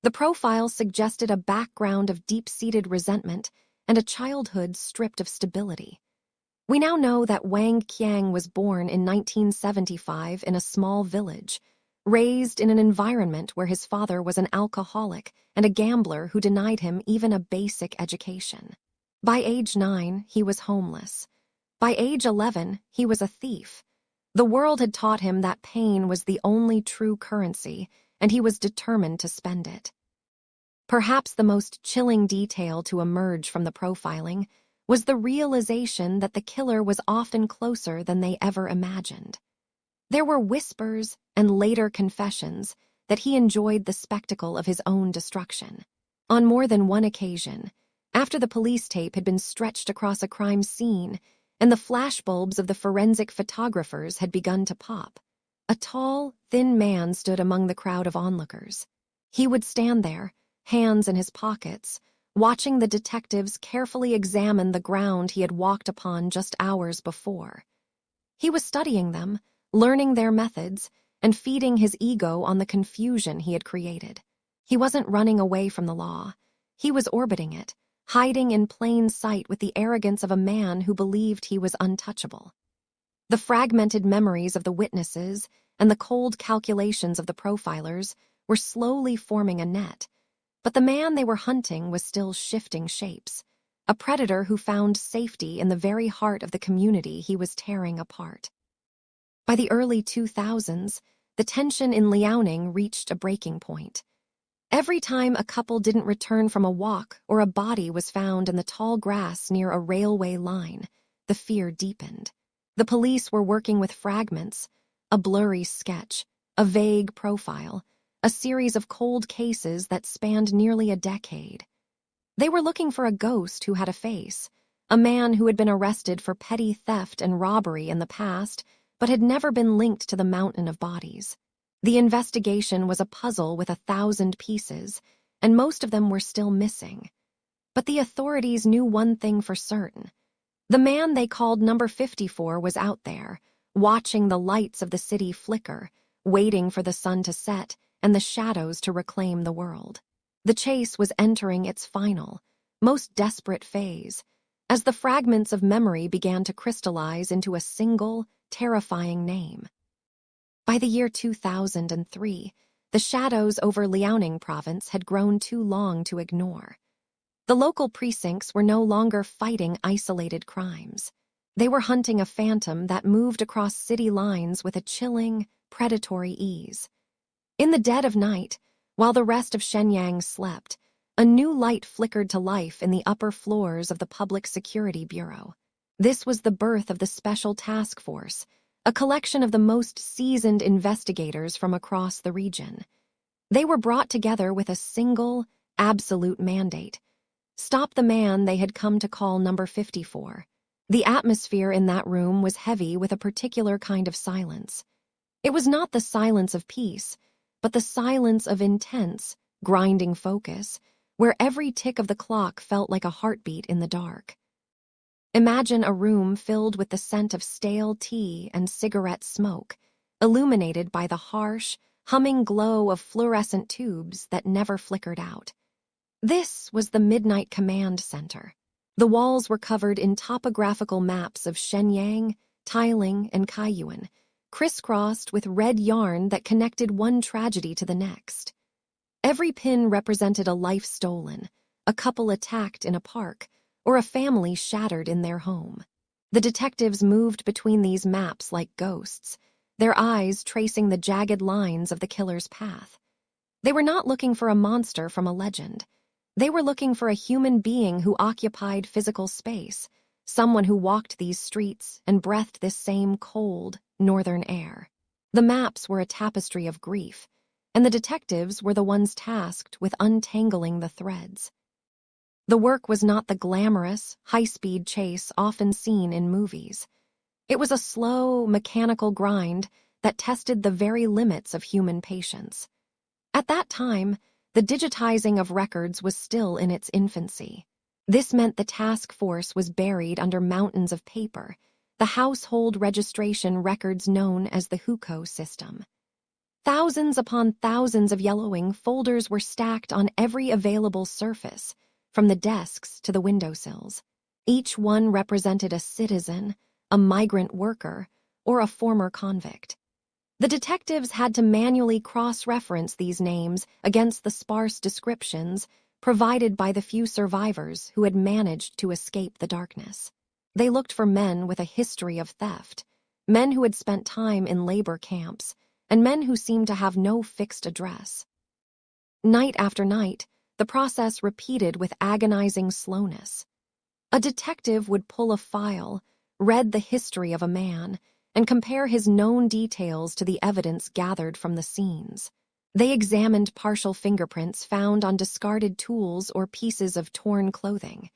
The profile suggested a background of deep-seated resentment and a childhood stripped of stability. We now know that Wang Qiang was born in 1975 in a small village, raised in an environment where his father was an alcoholic and a gambler who denied him even a basic education. By age 9, he was homeless. By age 11, he was a thief. The world had taught him that pain was the only true currency, and he was determined to spend it. Perhaps the most chilling detail to emerge from the profiling was the realization that the killer was often closer than they ever imagined. There were whispers and later confessions that he enjoyed the spectacle of his own destruction. On more than one occasion, after the police tape had been stretched across a crime scene and the flashbulbs of the forensic photographers had begun to pop, a tall, thin man stood among the crowd of onlookers. He would stand there, hands in his pockets, watching the detectives carefully examine the ground he had walked upon just hours before. He was studying them, learning their methods, and feeding his ego on the confusion he had created. He wasn't running away from the law. He was orbiting it, hiding in plain sight with the arrogance of a man who believed he was untouchable. The fragmented memories of the witnesses and the cold calculations of the profilers were slowly forming a net, but the man they were hunting was still shifting shapes, a predator who found safety in the very heart of the community he was tearing apart. By the early 2000s, the tension in Liaoning reached a breaking point. Every time a couple didn't return from a walk or a body was found in the tall grass near a railway line, the fear deepened. The police were working with fragments, a blurry sketch, a vague profile, a series of cold cases that spanned nearly a decade. They were looking for a ghost who had a face, a man who had been arrested for petty theft and robbery in the past, but had never been linked to the mountain of bodies. The investigation was a puzzle with 1,000 pieces, and most of them were still missing. But the authorities knew one thing for certain. The man they called number 54 was out there, watching the lights of the city flicker, waiting for the sun to set and the shadows to reclaim the world. The chase was entering its final, most desperate phase, as the fragments of memory began to crystallize into a single, terrifying name. By the year 2003, the shadows over Liaoning province had grown too long to ignore. The local precincts were no longer fighting isolated crimes. They were hunting a phantom that moved across city lines with a chilling, predatory ease. In the dead of night, while the rest of Shenyang slept, a new light flickered to life in the upper floors of the Public Security Bureau. This was the birth of the Special Task Force, a collection of the most seasoned investigators from across the region. They were brought together with a single, absolute mandate: stop the man they had come to call number 54. The atmosphere in that room was heavy with a particular kind of silence. It was not the silence of peace, but the silence of intense, grinding focus, where every tick of the clock felt like a heartbeat in the dark. Imagine a room filled with the scent of stale tea and cigarette smoke, illuminated by the harsh, humming glow of fluorescent tubes that never flickered out. This was the Midnight Command Center. The walls were covered in topographical maps of Shenyang, Tailing, and Kaiyuan, crisscrossed with red yarn that connected one tragedy to the next. Every pin represented a life stolen, a couple attacked in a park, or a family shattered in their home. The detectives moved between these maps like ghosts, their eyes tracing the jagged lines of the killer's path. They were not looking for a monster from a legend. They were looking for a human being who occupied physical space, someone who walked these streets and breathed this same cold, northern air. The maps were a tapestry of grief, and the detectives were the ones tasked with untangling the threads. The work was not the glamorous, high-speed chase often seen in movies. It was a slow, mechanical grind that tested the very limits of human patience. At that time, the digitizing of records was still in its infancy. This meant the task force was buried under mountains of paper, the household registration records known as the Hukou system. Thousands upon thousands of yellowing folders were stacked on every available surface, from the desks to the windowsills. Each one represented a citizen, a migrant worker, or a former convict. The detectives had to manually cross-reference these names against the sparse descriptions provided by the few survivors who had managed to escape the darkness. They looked for men with a history of theft, men who had spent time in labor camps, and men who seemed to have no fixed address. Night after night, the process repeated with agonizing slowness. A detective would pull a file, read the history of a man, and compare his known details to the evidence gathered from the scenes. They examined partial fingerprints found on discarded tools or pieces of torn clothing.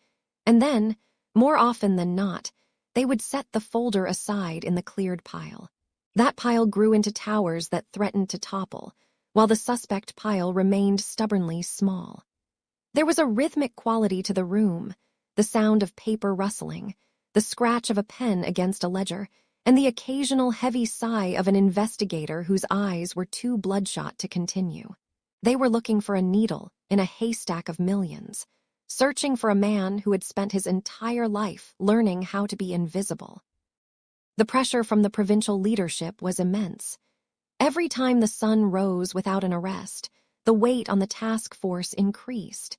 And then, more often than not, they would set the folder aside in the cleared pile. That pile grew into towers that threatened to topple, while the suspect pile remained stubbornly small. There was a rhythmic quality to the room, the sound of paper rustling, the scratch of a pen against a ledger, and the occasional heavy sigh of an investigator whose eyes were too bloodshot to continue. They were looking for a needle in a haystack of millions, searching for a man who had spent his entire life learning how to be invisible. The pressure from the provincial leadership was immense. Every time the sun rose without an arrest, the weight on the task force increased.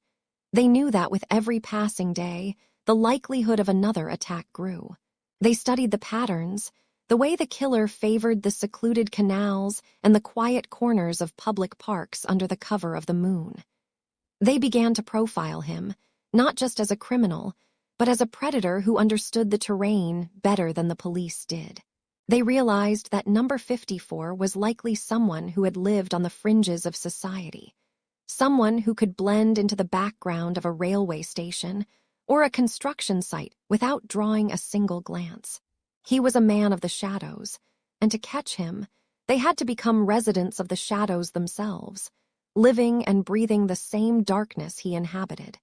They knew that with every passing day, the likelihood of another attack grew. They studied the patterns, the way the killer favored the secluded canals and the quiet corners of public parks under the cover of the moon. They began to profile him, not just as a criminal, but as a predator who understood the terrain better than the police did. They realized that number 54 was likely someone who had lived on the fringes of society, someone who could blend into the background of a railway station or a construction site without drawing a single glance. He was a man of the shadows, and to catch him, they had to become residents of the shadows themselves, living and breathing the same darkness he inhabited.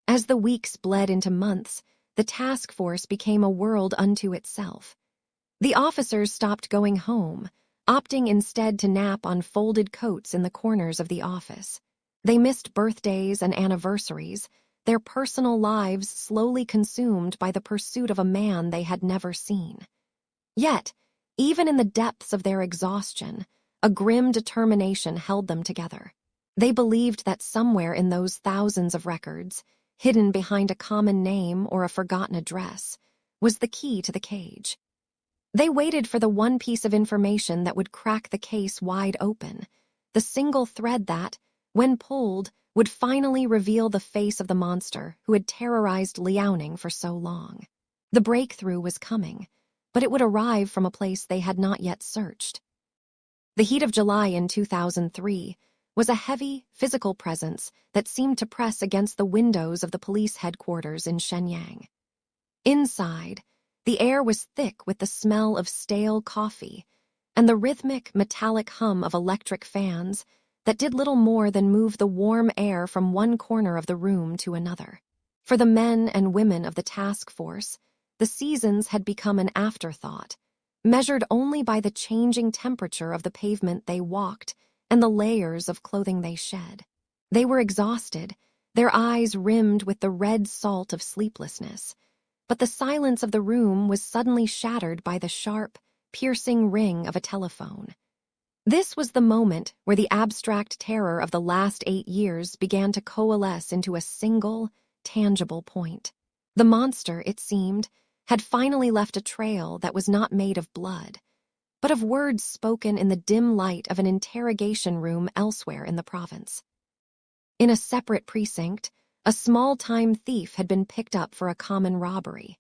As the weeks bled into months, the task force became a world unto itself. The officers stopped going home, opting instead to nap on folded coats in the corners of the office. They missed birthdays and anniversaries, their personal lives slowly consumed by the pursuit of a man they had never seen. Yet, even in the depths of their exhaustion, a grim determination held them together. They believed that somewhere in those thousands of records, hidden behind a common name or a forgotten address, was the key to the cage. They waited for the one piece of information that would crack the case wide open, the single thread that, when pulled, would finally reveal the face of the monster who had terrorized Liaoning for so long. The breakthrough was coming, but it would arrive from a place they had not yet searched. The heat of July in 2003 was a heavy, physical presence that seemed to press against the windows of the police headquarters in Shenyang. Inside, the air was thick with the smell of stale coffee and the rhythmic, metallic hum of electric fans that did little more than move the warm air from one corner of the room to another. For the men and women of the task force, the seasons had become an afterthought, measured only by the changing temperature of the pavement they walked and the layers of clothing they shed. They were exhausted, their eyes rimmed with the red salt of sleeplessness, but the silence of the room was suddenly shattered by the sharp, piercing ring of a telephone. This was the moment where the abstract terror of the last 8 years began to coalesce into a single, tangible point. The monster, it seemed, had finally left a trail that was not made of blood, but of words spoken in the dim light of an interrogation room elsewhere in the province. In a separate precinct, a small-time thief had been picked up for a common robbery.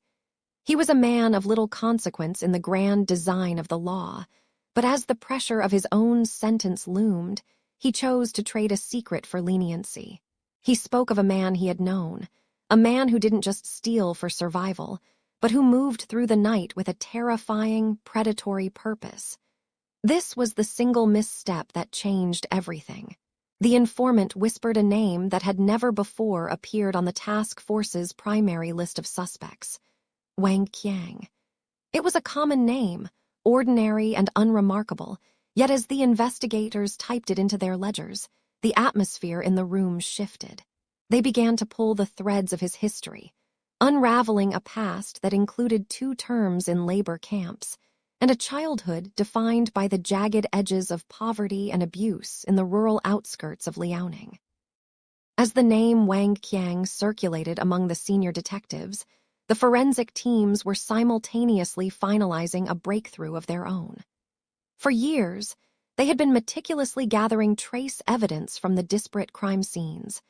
He was a man of little consequence in the grand design of the law, but as the pressure of his own sentence loomed, he chose to trade a secret for leniency. He spoke of a man he had known, a man who didn't just steal for survival, but who moved through the night with a terrifying, predatory purpose. This was the single misstep that changed everything. The informant whispered a name that had never before appeared on the task force's primary list of suspects: Wang Qiang. It was a common name, ordinary and unremarkable, yet as the investigators typed it into their ledgers, the atmosphere in the room shifted. They began to pull the threads of his history, unraveling a past that included 2 terms in labor camps and a childhood defined by the jagged edges of poverty and abuse in the rural outskirts of Liaoning. As the name Wang Qiang circulated among the senior detectives, the forensic teams were simultaneously finalizing a breakthrough of their own. For years, they had been meticulously gathering trace evidence from the disparate crime scenes: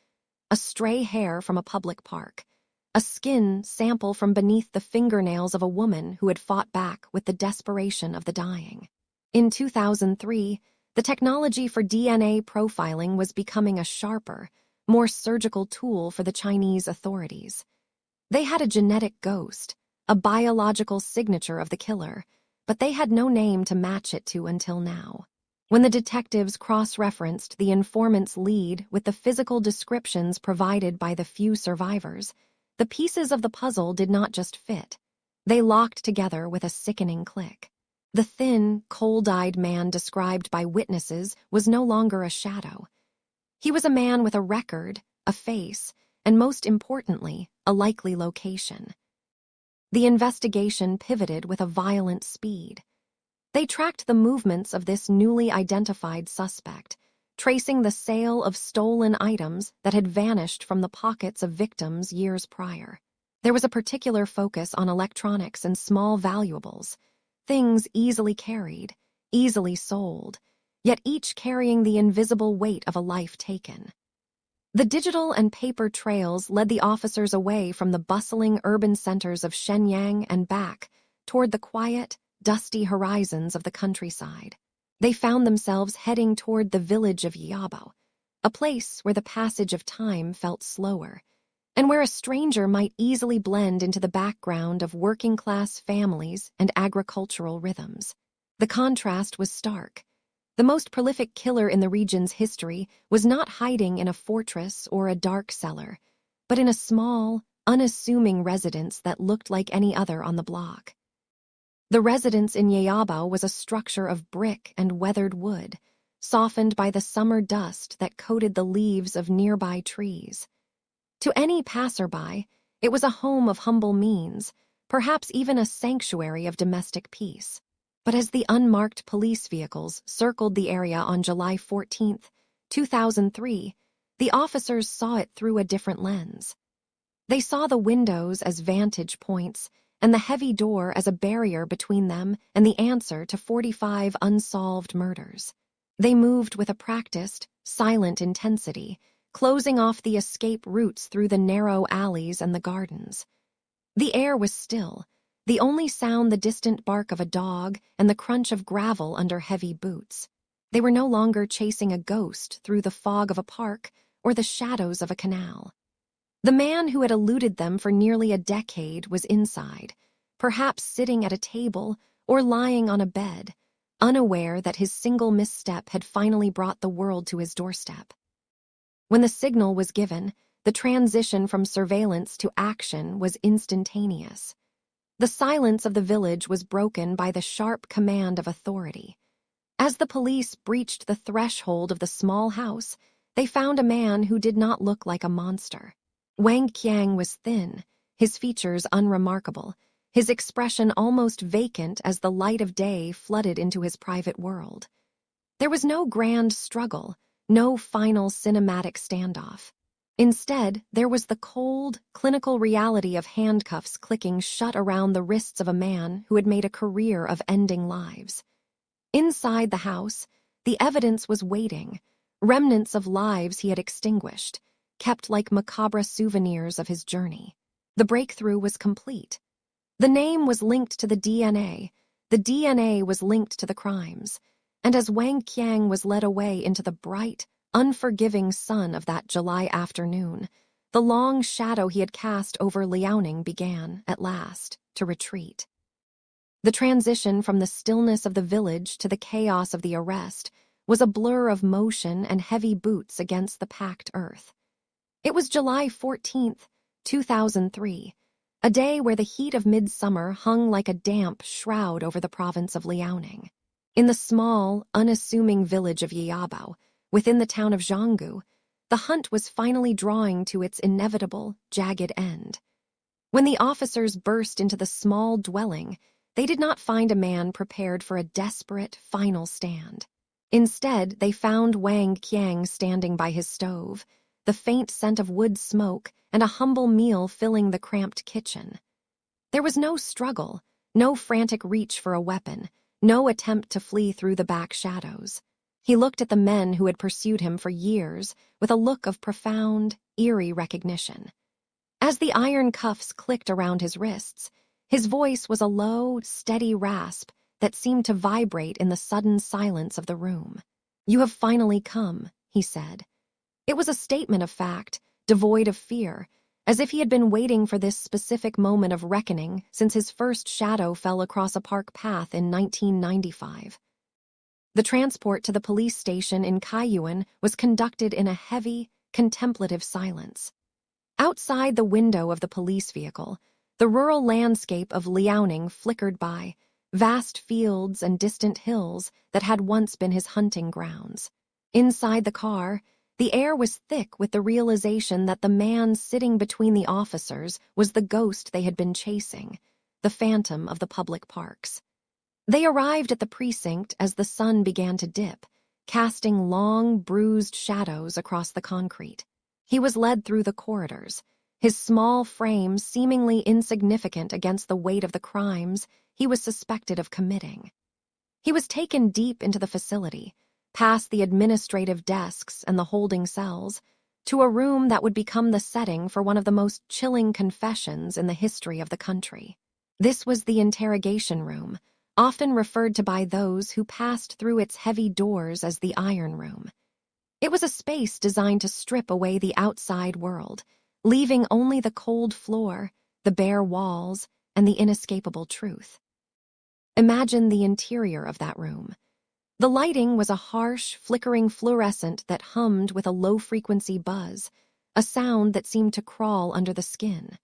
a stray hair from a public park, a skin sample from beneath the fingernails of a woman who had fought back with the desperation of the dying. In 2003, the technology for DNA profiling was becoming a sharper, more surgical tool for the Chinese authorities. They had a genetic ghost, a biological signature of the killer, but they had no name to match it to until now. When the detectives cross-referenced the informant's lead with the physical descriptions provided by the few survivors, the pieces of the puzzle did not just fit. They locked together with a sickening click. The thin, cold-eyed man described by witnesses was no longer a shadow. He was a man with a record, a face, and most importantly, a likely location. The investigation pivoted with a violent speed. They tracked the movements of this newly identified suspect, tracing the sale of stolen items that had vanished from the pockets of victims years prior. There was a particular focus on electronics and small valuables, things easily carried, easily sold, yet each carrying the invisible weight of a life taken. The digital and paper trails led the officers away from the bustling urban centers of Shenyang and back toward the quiet, dusty horizons of the countryside. They found themselves heading toward the village of Yabo, a place where the passage of time felt slower, and where a stranger might easily blend into the background of working-class families and agricultural rhythms. The contrast was stark. The most prolific killer in the region's history was not hiding in a fortress or a dark cellar, but in a small, unassuming residence that looked like any other on the block. The residence in Yeyabo was a structure of brick and weathered wood, softened by the summer dust that coated the leaves of nearby trees. To any passerby, it was a home of humble means, perhaps even a sanctuary of domestic peace. But as the unmarked police vehicles circled the area on July 14, 2003, the officers saw it through a different lens. They saw the windows as vantage points and the heavy door as a barrier between them and the answer to 45 unsolved murders. They moved with a practiced, silent intensity, closing off the escape routes through the narrow alleys and the gardens. The air was still, the only sound the distant bark of a dog and the crunch of gravel under heavy boots. They were no longer chasing a ghost through the fog of a park or the shadows of a canal. The man who had eluded them for nearly a decade was inside, perhaps sitting at a table or lying on a bed, unaware that his single misstep had finally brought the world to his doorstep. When the signal was given, the transition from surveillance to action was instantaneous. The silence of the village was broken by the sharp command of authority. As the police breached the threshold of the small house, they found a man who did not look like a monster. Wang Qiang was thin, his features unremarkable, his expression almost vacant as the light of day flooded into his private world. There was no grand struggle, no final cinematic standoff. Instead, there was the cold, clinical reality of handcuffs clicking shut around the wrists of a man who had made a career of ending lives. Inside the house, the evidence was waiting, remnants of lives he had extinguished, kept like macabre souvenirs of his journey. The breakthrough was complete. The name was linked to the DNA was linked to the crimes, and as Wang Qiang was led away into the bright, unforgiving sun of that July afternoon, the long shadow he had cast over Liaoning began, at last, to retreat. The transition from the stillness of the village to the chaos of the arrest was a blur of motion and heavy boots against the packed earth. It was July 14th, 2003, a day where the heat of midsummer hung like a damp shroud over the province of Liaoning. In the small, unassuming village of Yiyabao, within the town of Zhanggu, the hunt was finally drawing to its inevitable, jagged end. When the officers burst into the small dwelling, they did not find a man prepared for a desperate, final stand. Instead, they found Wang Qiang standing by his stove, the faint scent of wood smoke and a humble meal filling the cramped kitchen. There was no struggle, no frantic reach for a weapon, no attempt to flee through the back shadows. He looked at the men who had pursued him for years with a look of profound, eerie recognition. As the iron cuffs clicked around his wrists, his voice was a low, steady rasp that seemed to vibrate in the sudden silence of the room. "You have finally come," he said. It was a statement of fact, devoid of fear, as if he had been waiting for this specific moment of reckoning since his first shadow fell across a park path in 1995. The transport to the police station in Kaiyuan was conducted in a heavy, contemplative silence. Outside the window of the police vehicle, the rural landscape of Liaoning flickered by, vast fields and distant hills that had once been his hunting grounds. Inside the car, the air was thick with the realization that the man sitting between the officers was the ghost they had been chasing, the phantom of the public parks. They arrived at the precinct as the sun began to dip, casting long, bruised shadows across the concrete. He was led through the corridors, his small frame seemingly insignificant against the weight of the crimes he was suspected of committing. He was taken deep into the facility, past the administrative desks and the holding cells, to a room that would become the setting for one of the most chilling confessions in the history of the country. This was the interrogation room, often referred to by those who passed through its heavy doors as the Iron Room. It was a space designed to strip away the outside world, leaving only the cold floor, the bare walls, and the inescapable truth. Imagine the interior of that room. The lighting was a harsh, flickering fluorescent that hummed with a low-frequency buzz, a sound that seemed to crawl under the skin.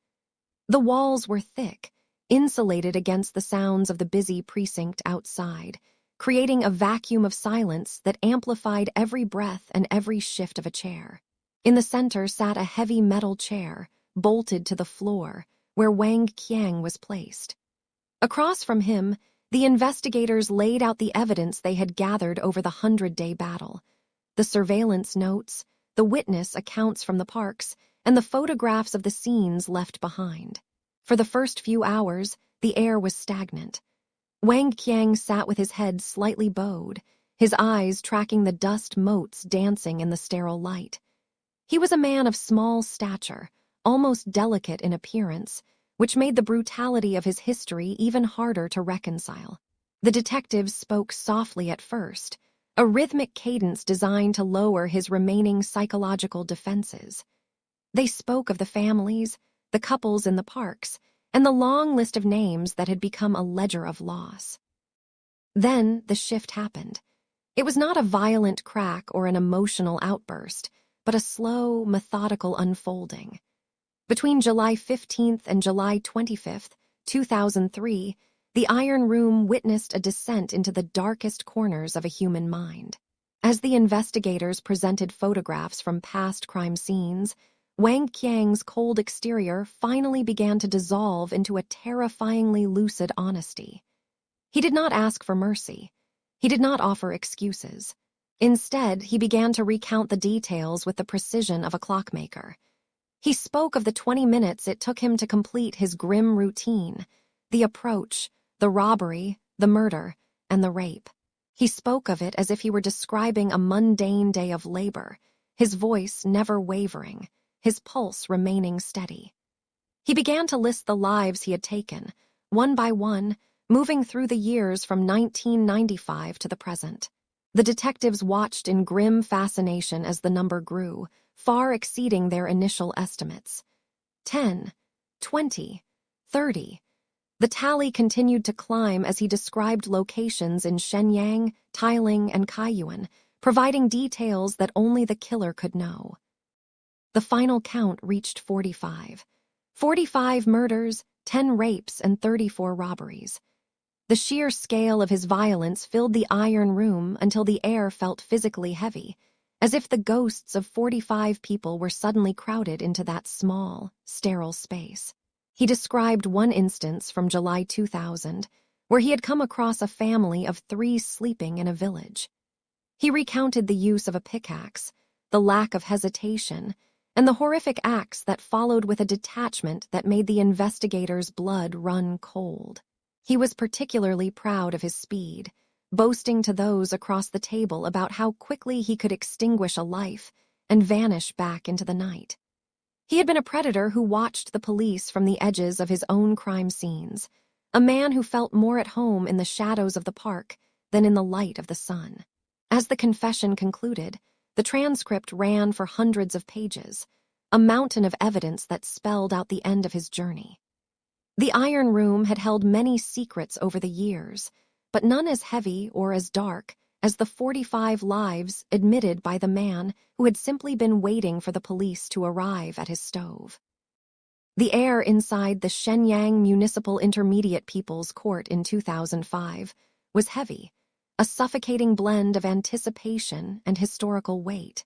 The walls were thick, insulated against the sounds of the busy precinct outside, creating a vacuum of silence that amplified every breath and every shift of a chair. In the center sat a heavy metal chair, bolted to the floor, where Wang Qiang was placed. Across from him, the investigators laid out the evidence they had gathered over the 100-day battle. The surveillance notes, the witness accounts from the parks, and the photographs of the scenes left behind. For the first few hours, the air was stagnant. Wang Qiang sat with his head slightly bowed, his eyes tracking the dust motes dancing in the sterile light. He was a man of small stature, almost delicate in appearance, which made the brutality of his history even harder to reconcile. The detectives spoke softly at first, a rhythmic cadence designed to lower his remaining psychological defenses. They spoke of the families, the couples in the parks, and the long list of names that had become a ledger of loss. Then the shift happened. It was not a violent crack or an emotional outburst, but a slow, methodical unfolding. Between July 15th and July 25th, 2003, the Iron Room witnessed a descent into the darkest corners of a human mind. As the investigators presented photographs from past crime scenes, Wang Qiang's cold exterior finally began to dissolve into a terrifyingly lucid honesty. He did not ask for mercy. He did not offer excuses. Instead, he began to recount the details with the precision of a clockmaker. He spoke of the 20 minutes it took him to complete his grim routine, the approach, the robbery, the murder, and the rape. He spoke of it as if he were describing a mundane day of labor, his voice never wavering, his pulse remaining steady. He began to list the lives he had taken, one by one, moving through the years from 1995 to the present. The detectives watched in grim fascination as the number grew, far exceeding their initial estimates. 10, 20, 30. The tally continued to climb as he described locations in Shenyang, Tailing, and Kaiyuan, providing details that only the killer could know. The final count reached 45. 45 murders, 10 rapes, and 34 robberies. The sheer scale of his violence filled the iron room until the air felt physically heavy, as if the ghosts of 45 people were suddenly crowded into that small, sterile space. He described one instance from July 2000, where he had come across a family of 3 sleeping in a village. He recounted the use of a pickaxe, the lack of hesitation, and the horrific acts that followed with a detachment that made the investigators' blood run cold. He was particularly proud of his speed, boasting to those across the table about how quickly he could extinguish a life and vanish back into the night. He had been a predator who watched the police from the edges of his own crime scenes, a man who felt more at home in the shadows of the park than in the light of the sun. As the confession concluded, the transcript ran for hundreds of pages, a mountain of evidence that spelled out the end of his journey. The Iron Room had held many secrets over the years, but none as heavy or as dark as the 45 lives admitted by the man who had simply been waiting for the police to arrive at his stove. The air inside the Shenyang Municipal Intermediate People's Court in 2005 was heavy, a suffocating blend of anticipation and historical weight.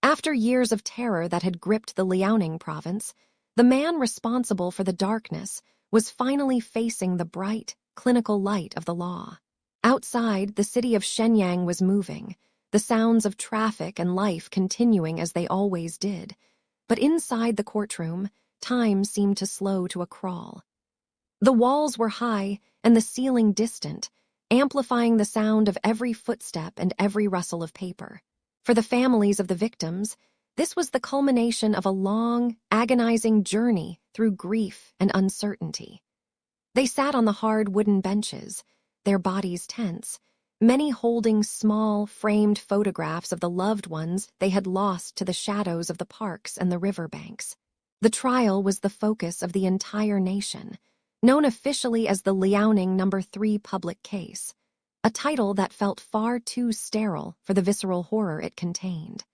After years of terror that had gripped the Liaoning province, the man responsible for the darkness was finally facing the bright, clinical light of the law. Outside, the city of Shenyang was moving, the sounds of traffic and life continuing as they always did. But inside the courtroom, time seemed to slow to a crawl. The walls were high and the ceiling distant, amplifying the sound of every footstep and every rustle of paper. For the families of the victims, this was the culmination of a long, agonizing journey through grief and uncertainty. They sat on the hard wooden benches, their bodies tense, many holding small, framed photographs of the loved ones they had lost to the shadows of the parks and the riverbanks. The trial was the focus of the entire nation, known officially as the Liaoning No. 3 public case, a title that felt far too sterile for the visceral horror it contained.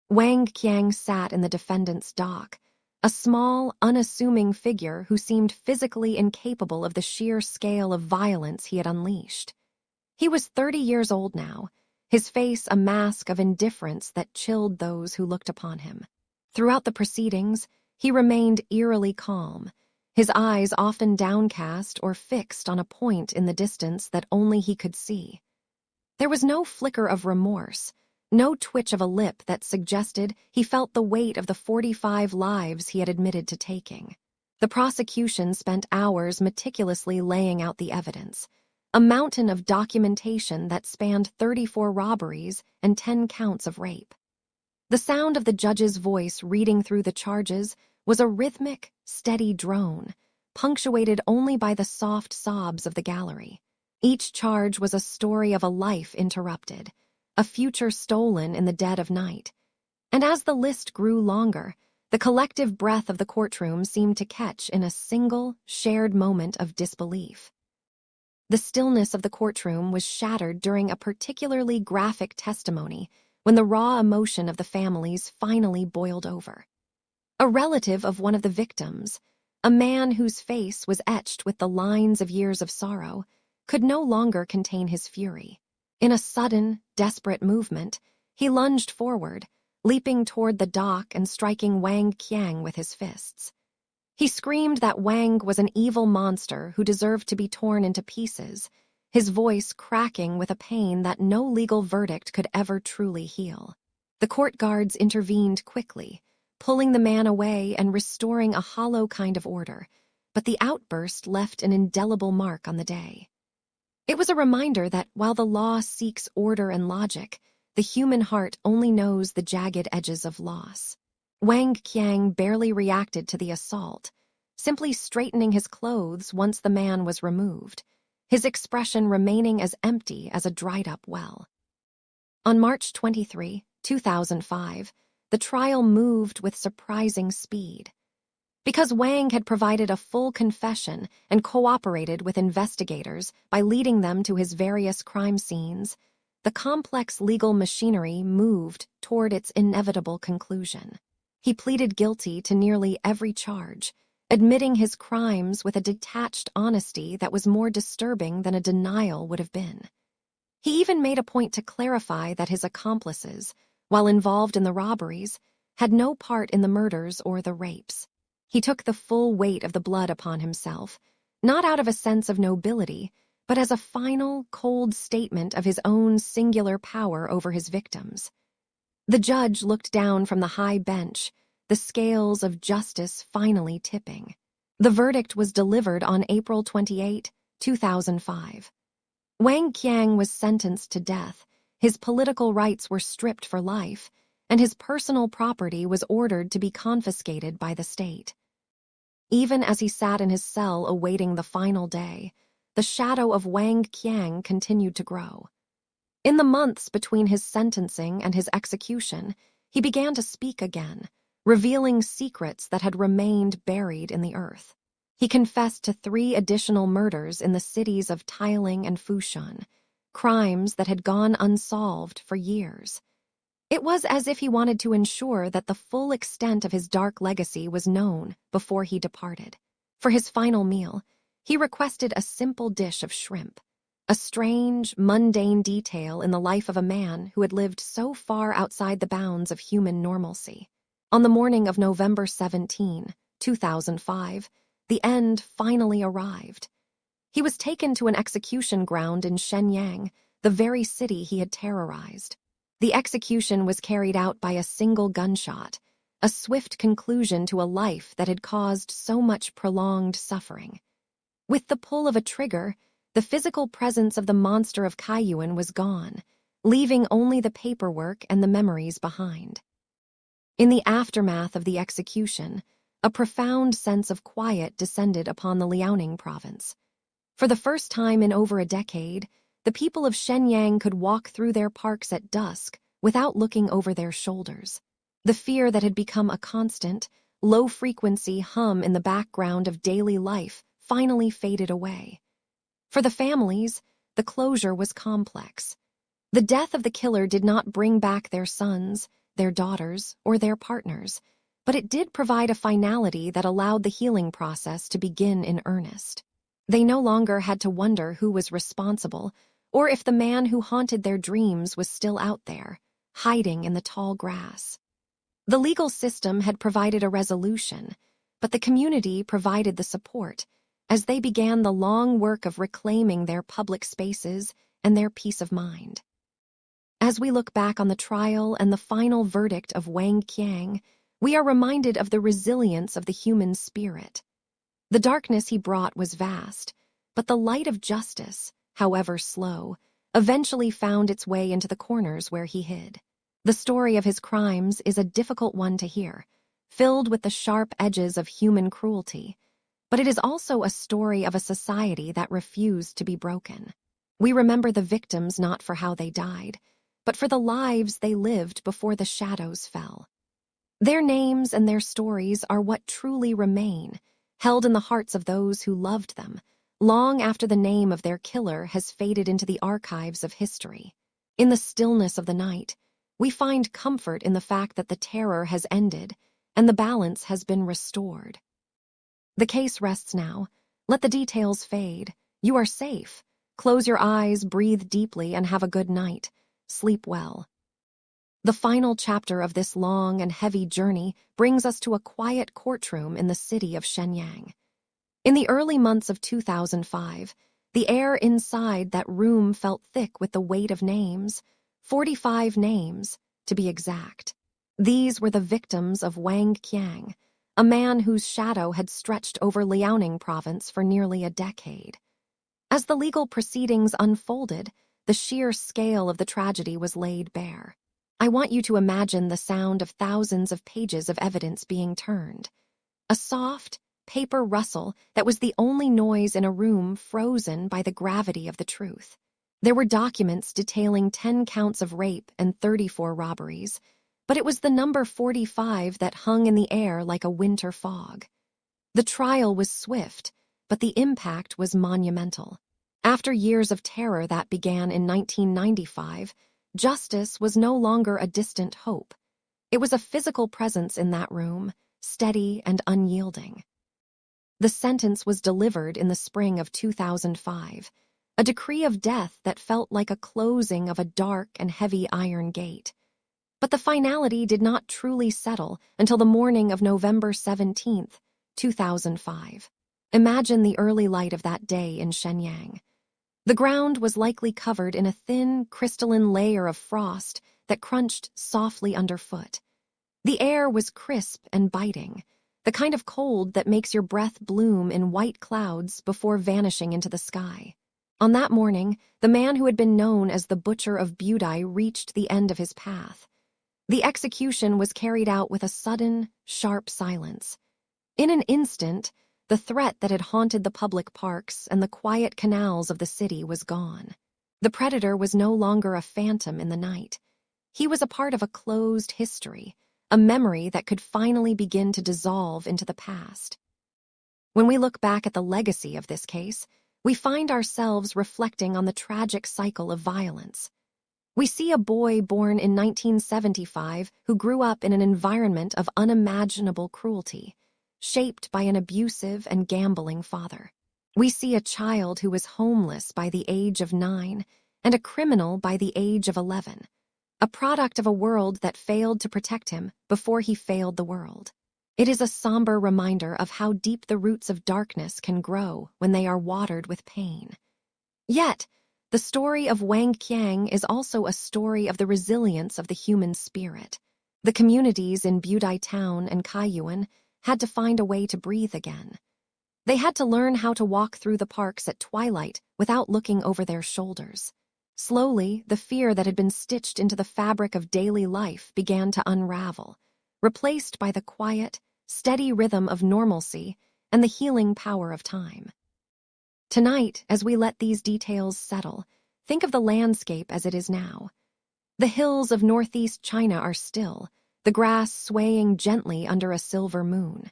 Wang Qiang sat in the defendant's dock, a small, unassuming figure who seemed physically incapable of the sheer scale of violence he had unleashed. He was 30 years old now, his face a mask of indifference that chilled those who looked upon him. Throughout the proceedings, he remained eerily calm, his eyes often downcast or fixed on a point in the distance that only he could see. There was no flicker of remorse, no twitch of a lip that suggested he felt the weight of the 45 lives he had admitted to taking. The prosecution spent hours meticulously laying out the evidence, a mountain of documentation that spanned 34 robberies and 10 counts of rape. The sound of the judge's voice reading through the charges was a rhythmic, steady drone, punctuated only by the soft sobs of the gallery. Each charge was a story of a life interrupted, a future stolen in the dead of night. And as the list grew longer, the collective breath of the courtroom seemed to catch in a single, shared moment of disbelief. The stillness of the courtroom was shattered during a particularly graphic testimony when the raw emotion of the families finally boiled over. A relative of one of the victims, a man whose face was etched with the lines of years of sorrow, could no longer contain his fury. In a sudden, desperate movement, he lunged forward, leaping toward the dock and striking Wang Qiang with his fists. He screamed that Wang was an evil monster who deserved to be torn into pieces, his voice cracking with a pain that no legal verdict could ever truly heal. The court guards intervened quickly, pulling the man away and restoring a hollow kind of order, but the outburst left an indelible mark on the day. It was a reminder that while the law seeks order and logic, the human heart only knows the jagged edges of loss. Wang Qiang barely reacted to the assault, simply straightening his clothes once the man was removed, his expression remaining as empty as a dried-up well. On March 23, 2005, the trial moved with surprising speed. Because Wang had provided a full confession and cooperated with investigators by leading them to his various crime scenes, the complex legal machinery moved toward its inevitable conclusion. He pleaded guilty to nearly every charge, admitting his crimes with a detached honesty that was more disturbing than a denial would have been. He even made a point to clarify that his accomplices, while involved in the robberies, had no part in the murders or the rapes. He took the full weight of the blood upon himself, not out of a sense of nobility, but as a final, cold statement of his own singular power over his victims. The judge looked down from the high bench, the scales of justice finally tipping. The verdict was delivered on April 28, 2005. Wang Qiang was sentenced to death, his political rights were stripped for life, and his personal property was ordered to be confiscated by the state. Even as he sat in his cell awaiting the final day, the shadow of Wang Qiang continued to grow. In the months between his sentencing and his execution, he began to speak again, revealing secrets that had remained buried in the earth. He confessed to 3 additional murders in the cities of Tailing and Fushan, crimes that had gone unsolved for years. It was as if he wanted to ensure that the full extent of his dark legacy was known before he departed. For his final meal, he requested a simple dish of shrimp, a strange, mundane detail in the life of a man who had lived so far outside the bounds of human normalcy. On the morning of November 17, 2005, the end finally arrived. He was taken to an execution ground in Shenyang, the very city he had terrorized. The execution was carried out by a single gunshot, a swift conclusion to a life that had caused so much prolonged suffering. With the pull of a trigger, the physical presence of the monster of Kaiyuan was gone, leaving only the paperwork and the memories behind. In the aftermath of the execution, a profound sense of quiet descended upon the Liaoning province. For the first time in over a decade, the people of Shenyang could walk through their parks at dusk without looking over their shoulders. The fear that had become a constant, low-frequency hum in the background of daily life finally faded away. For the families, the closure was complex. The death of the killer did not bring back their sons, their daughters, or their partners, but it did provide a finality that allowed the healing process to begin in earnest. They no longer had to wonder who was responsible, or if the man who haunted their dreams was still out there, hiding in the tall grass. The legal system had provided a resolution, but the community provided the support, as they began the long work of reclaiming their public spaces and their peace of mind. As we look back on the trial and the final verdict of Wang Qiang, we are reminded of the resilience of the human spirit. The darkness he brought was vast, but the light of justice, however slow, eventually found its way into the corners where he hid. The story of his crimes is a difficult one to hear, filled with the sharp edges of human cruelty, but it is also a story of a society that refused to be broken. We remember the victims not for how they died, but for the lives they lived before the shadows fell. Their names and their stories are what truly remain, held in the hearts of those who loved them, long after the name of their killer has faded into the archives of history. In the stillness of the night, we find comfort in the fact that the terror has ended and the balance has been restored. The case rests now. Let the details fade. You are safe. Close your eyes, breathe deeply, and have a good night. Sleep well. The final chapter of this long and heavy journey brings us to a quiet courtroom in the city of Shenyang. In the early months of 2005, the air inside that room felt thick with the weight of names, 45 names, to be exact. These were the victims of Wang Qiang, a man whose shadow had stretched over Liaoning province for nearly a decade. As the legal proceedings unfolded, the sheer scale of the tragedy was laid bare. I want you to imagine the sound of thousands of pages of evidence being turned. A soft, paper rustle that was the only noise in a room frozen by the gravity of the truth. There were documents detailing 10 counts of rape and 34 robberies, but it was the number 45 that hung in the air like a winter fog. The trial was swift, but the impact was monumental. After years of terror that began in 1995, justice was no longer a distant hope. It was a physical presence in that room, steady and unyielding. The sentence was delivered in the spring of 2005, a decree of death that felt like a closing of a dark and heavy iron gate. But the finality did not truly settle until the morning of November 17, 2005. Imagine the early light of that day in Shenyang. The ground was likely covered in a thin, crystalline layer of frost that crunched softly underfoot. The air was crisp and biting, the kind of cold that makes your breath bloom in white clouds before vanishing into the sky. On that morning, the man who had been known as the Butcher of Budai reached the end of his path. The execution was carried out with a sudden, sharp silence. In an instant, the threat that had haunted the public parks and the quiet canals of the city was gone. The predator was no longer a phantom in the night. He was a part of a closed history, a memory that could finally begin to dissolve into the past. When we look back at the legacy of this case, we find ourselves reflecting on the tragic cycle of violence. We see a boy born in 1975 who grew up in an environment of unimaginable cruelty, shaped by an abusive and gambling father. We see a child who was homeless by the age of 9 and a criminal by the age of 11, a product of a world that failed to protect him before he failed the world. It is a somber reminder of how deep the roots of darkness can grow when they are watered with pain. Yet, the story of Wang Qiang is also a story of the resilience of the human spirit. The communities in Budai Town and Kaiyuan had to find a way to breathe again. They had to learn how to walk through the parks at twilight without looking over their shoulders. Slowly, the fear that had been stitched into the fabric of daily life began to unravel, replaced by the quiet, steady rhythm of normalcy and the healing power of time. Tonight, as we let these details settle, think of the landscape as it is now. The hills of northeast China are still, the grass swaying gently under a silver moon.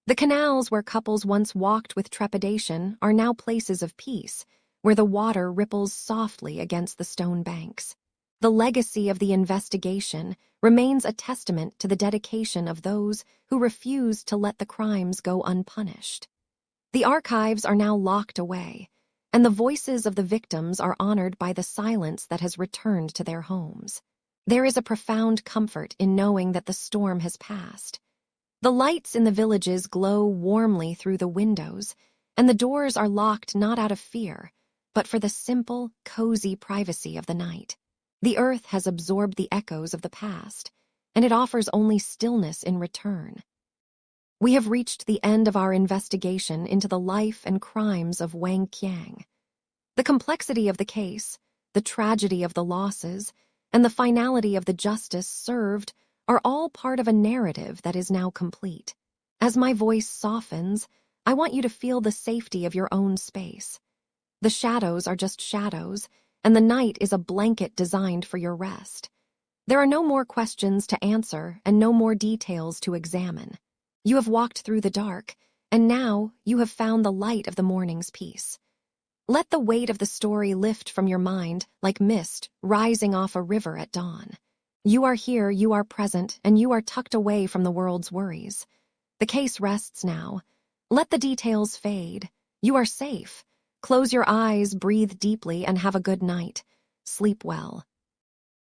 The canals where couples once walked with trepidation are now places of peace, where the water ripples softly against the stone banks. The legacy of the investigation remains a testament to the dedication of those who refused to let the crimes go unpunished. The archives are now locked away, and the voices of the victims are honored by the silence that has returned to their homes. There is a profound comfort in knowing that the storm has passed. The lights in the villages glow warmly through the windows, and the doors are locked not out of fear, but for the simple, cozy privacy of the night. The earth has absorbed the echoes of the past, and it offers only stillness in return. We have reached the end of our investigation into the life and crimes of Wang Qiang. The complexity of the case, the tragedy of the losses, and the finality of the justice served are all part of a narrative that is now complete. As my voice softens, I want you to feel the safety of your own space. The shadows are just shadows, and the night is a blanket designed for your rest. There are no more questions to answer and no more details to examine. You have walked through the dark, and now you have found the light of the morning's peace. Let the weight of the story lift from your mind like mist rising off a river at dawn. You are here, you are present, and you are tucked away from the world's worries. The case rests now. Let the details fade. You are safe. Close your eyes, breathe deeply, and have a good night. Sleep well.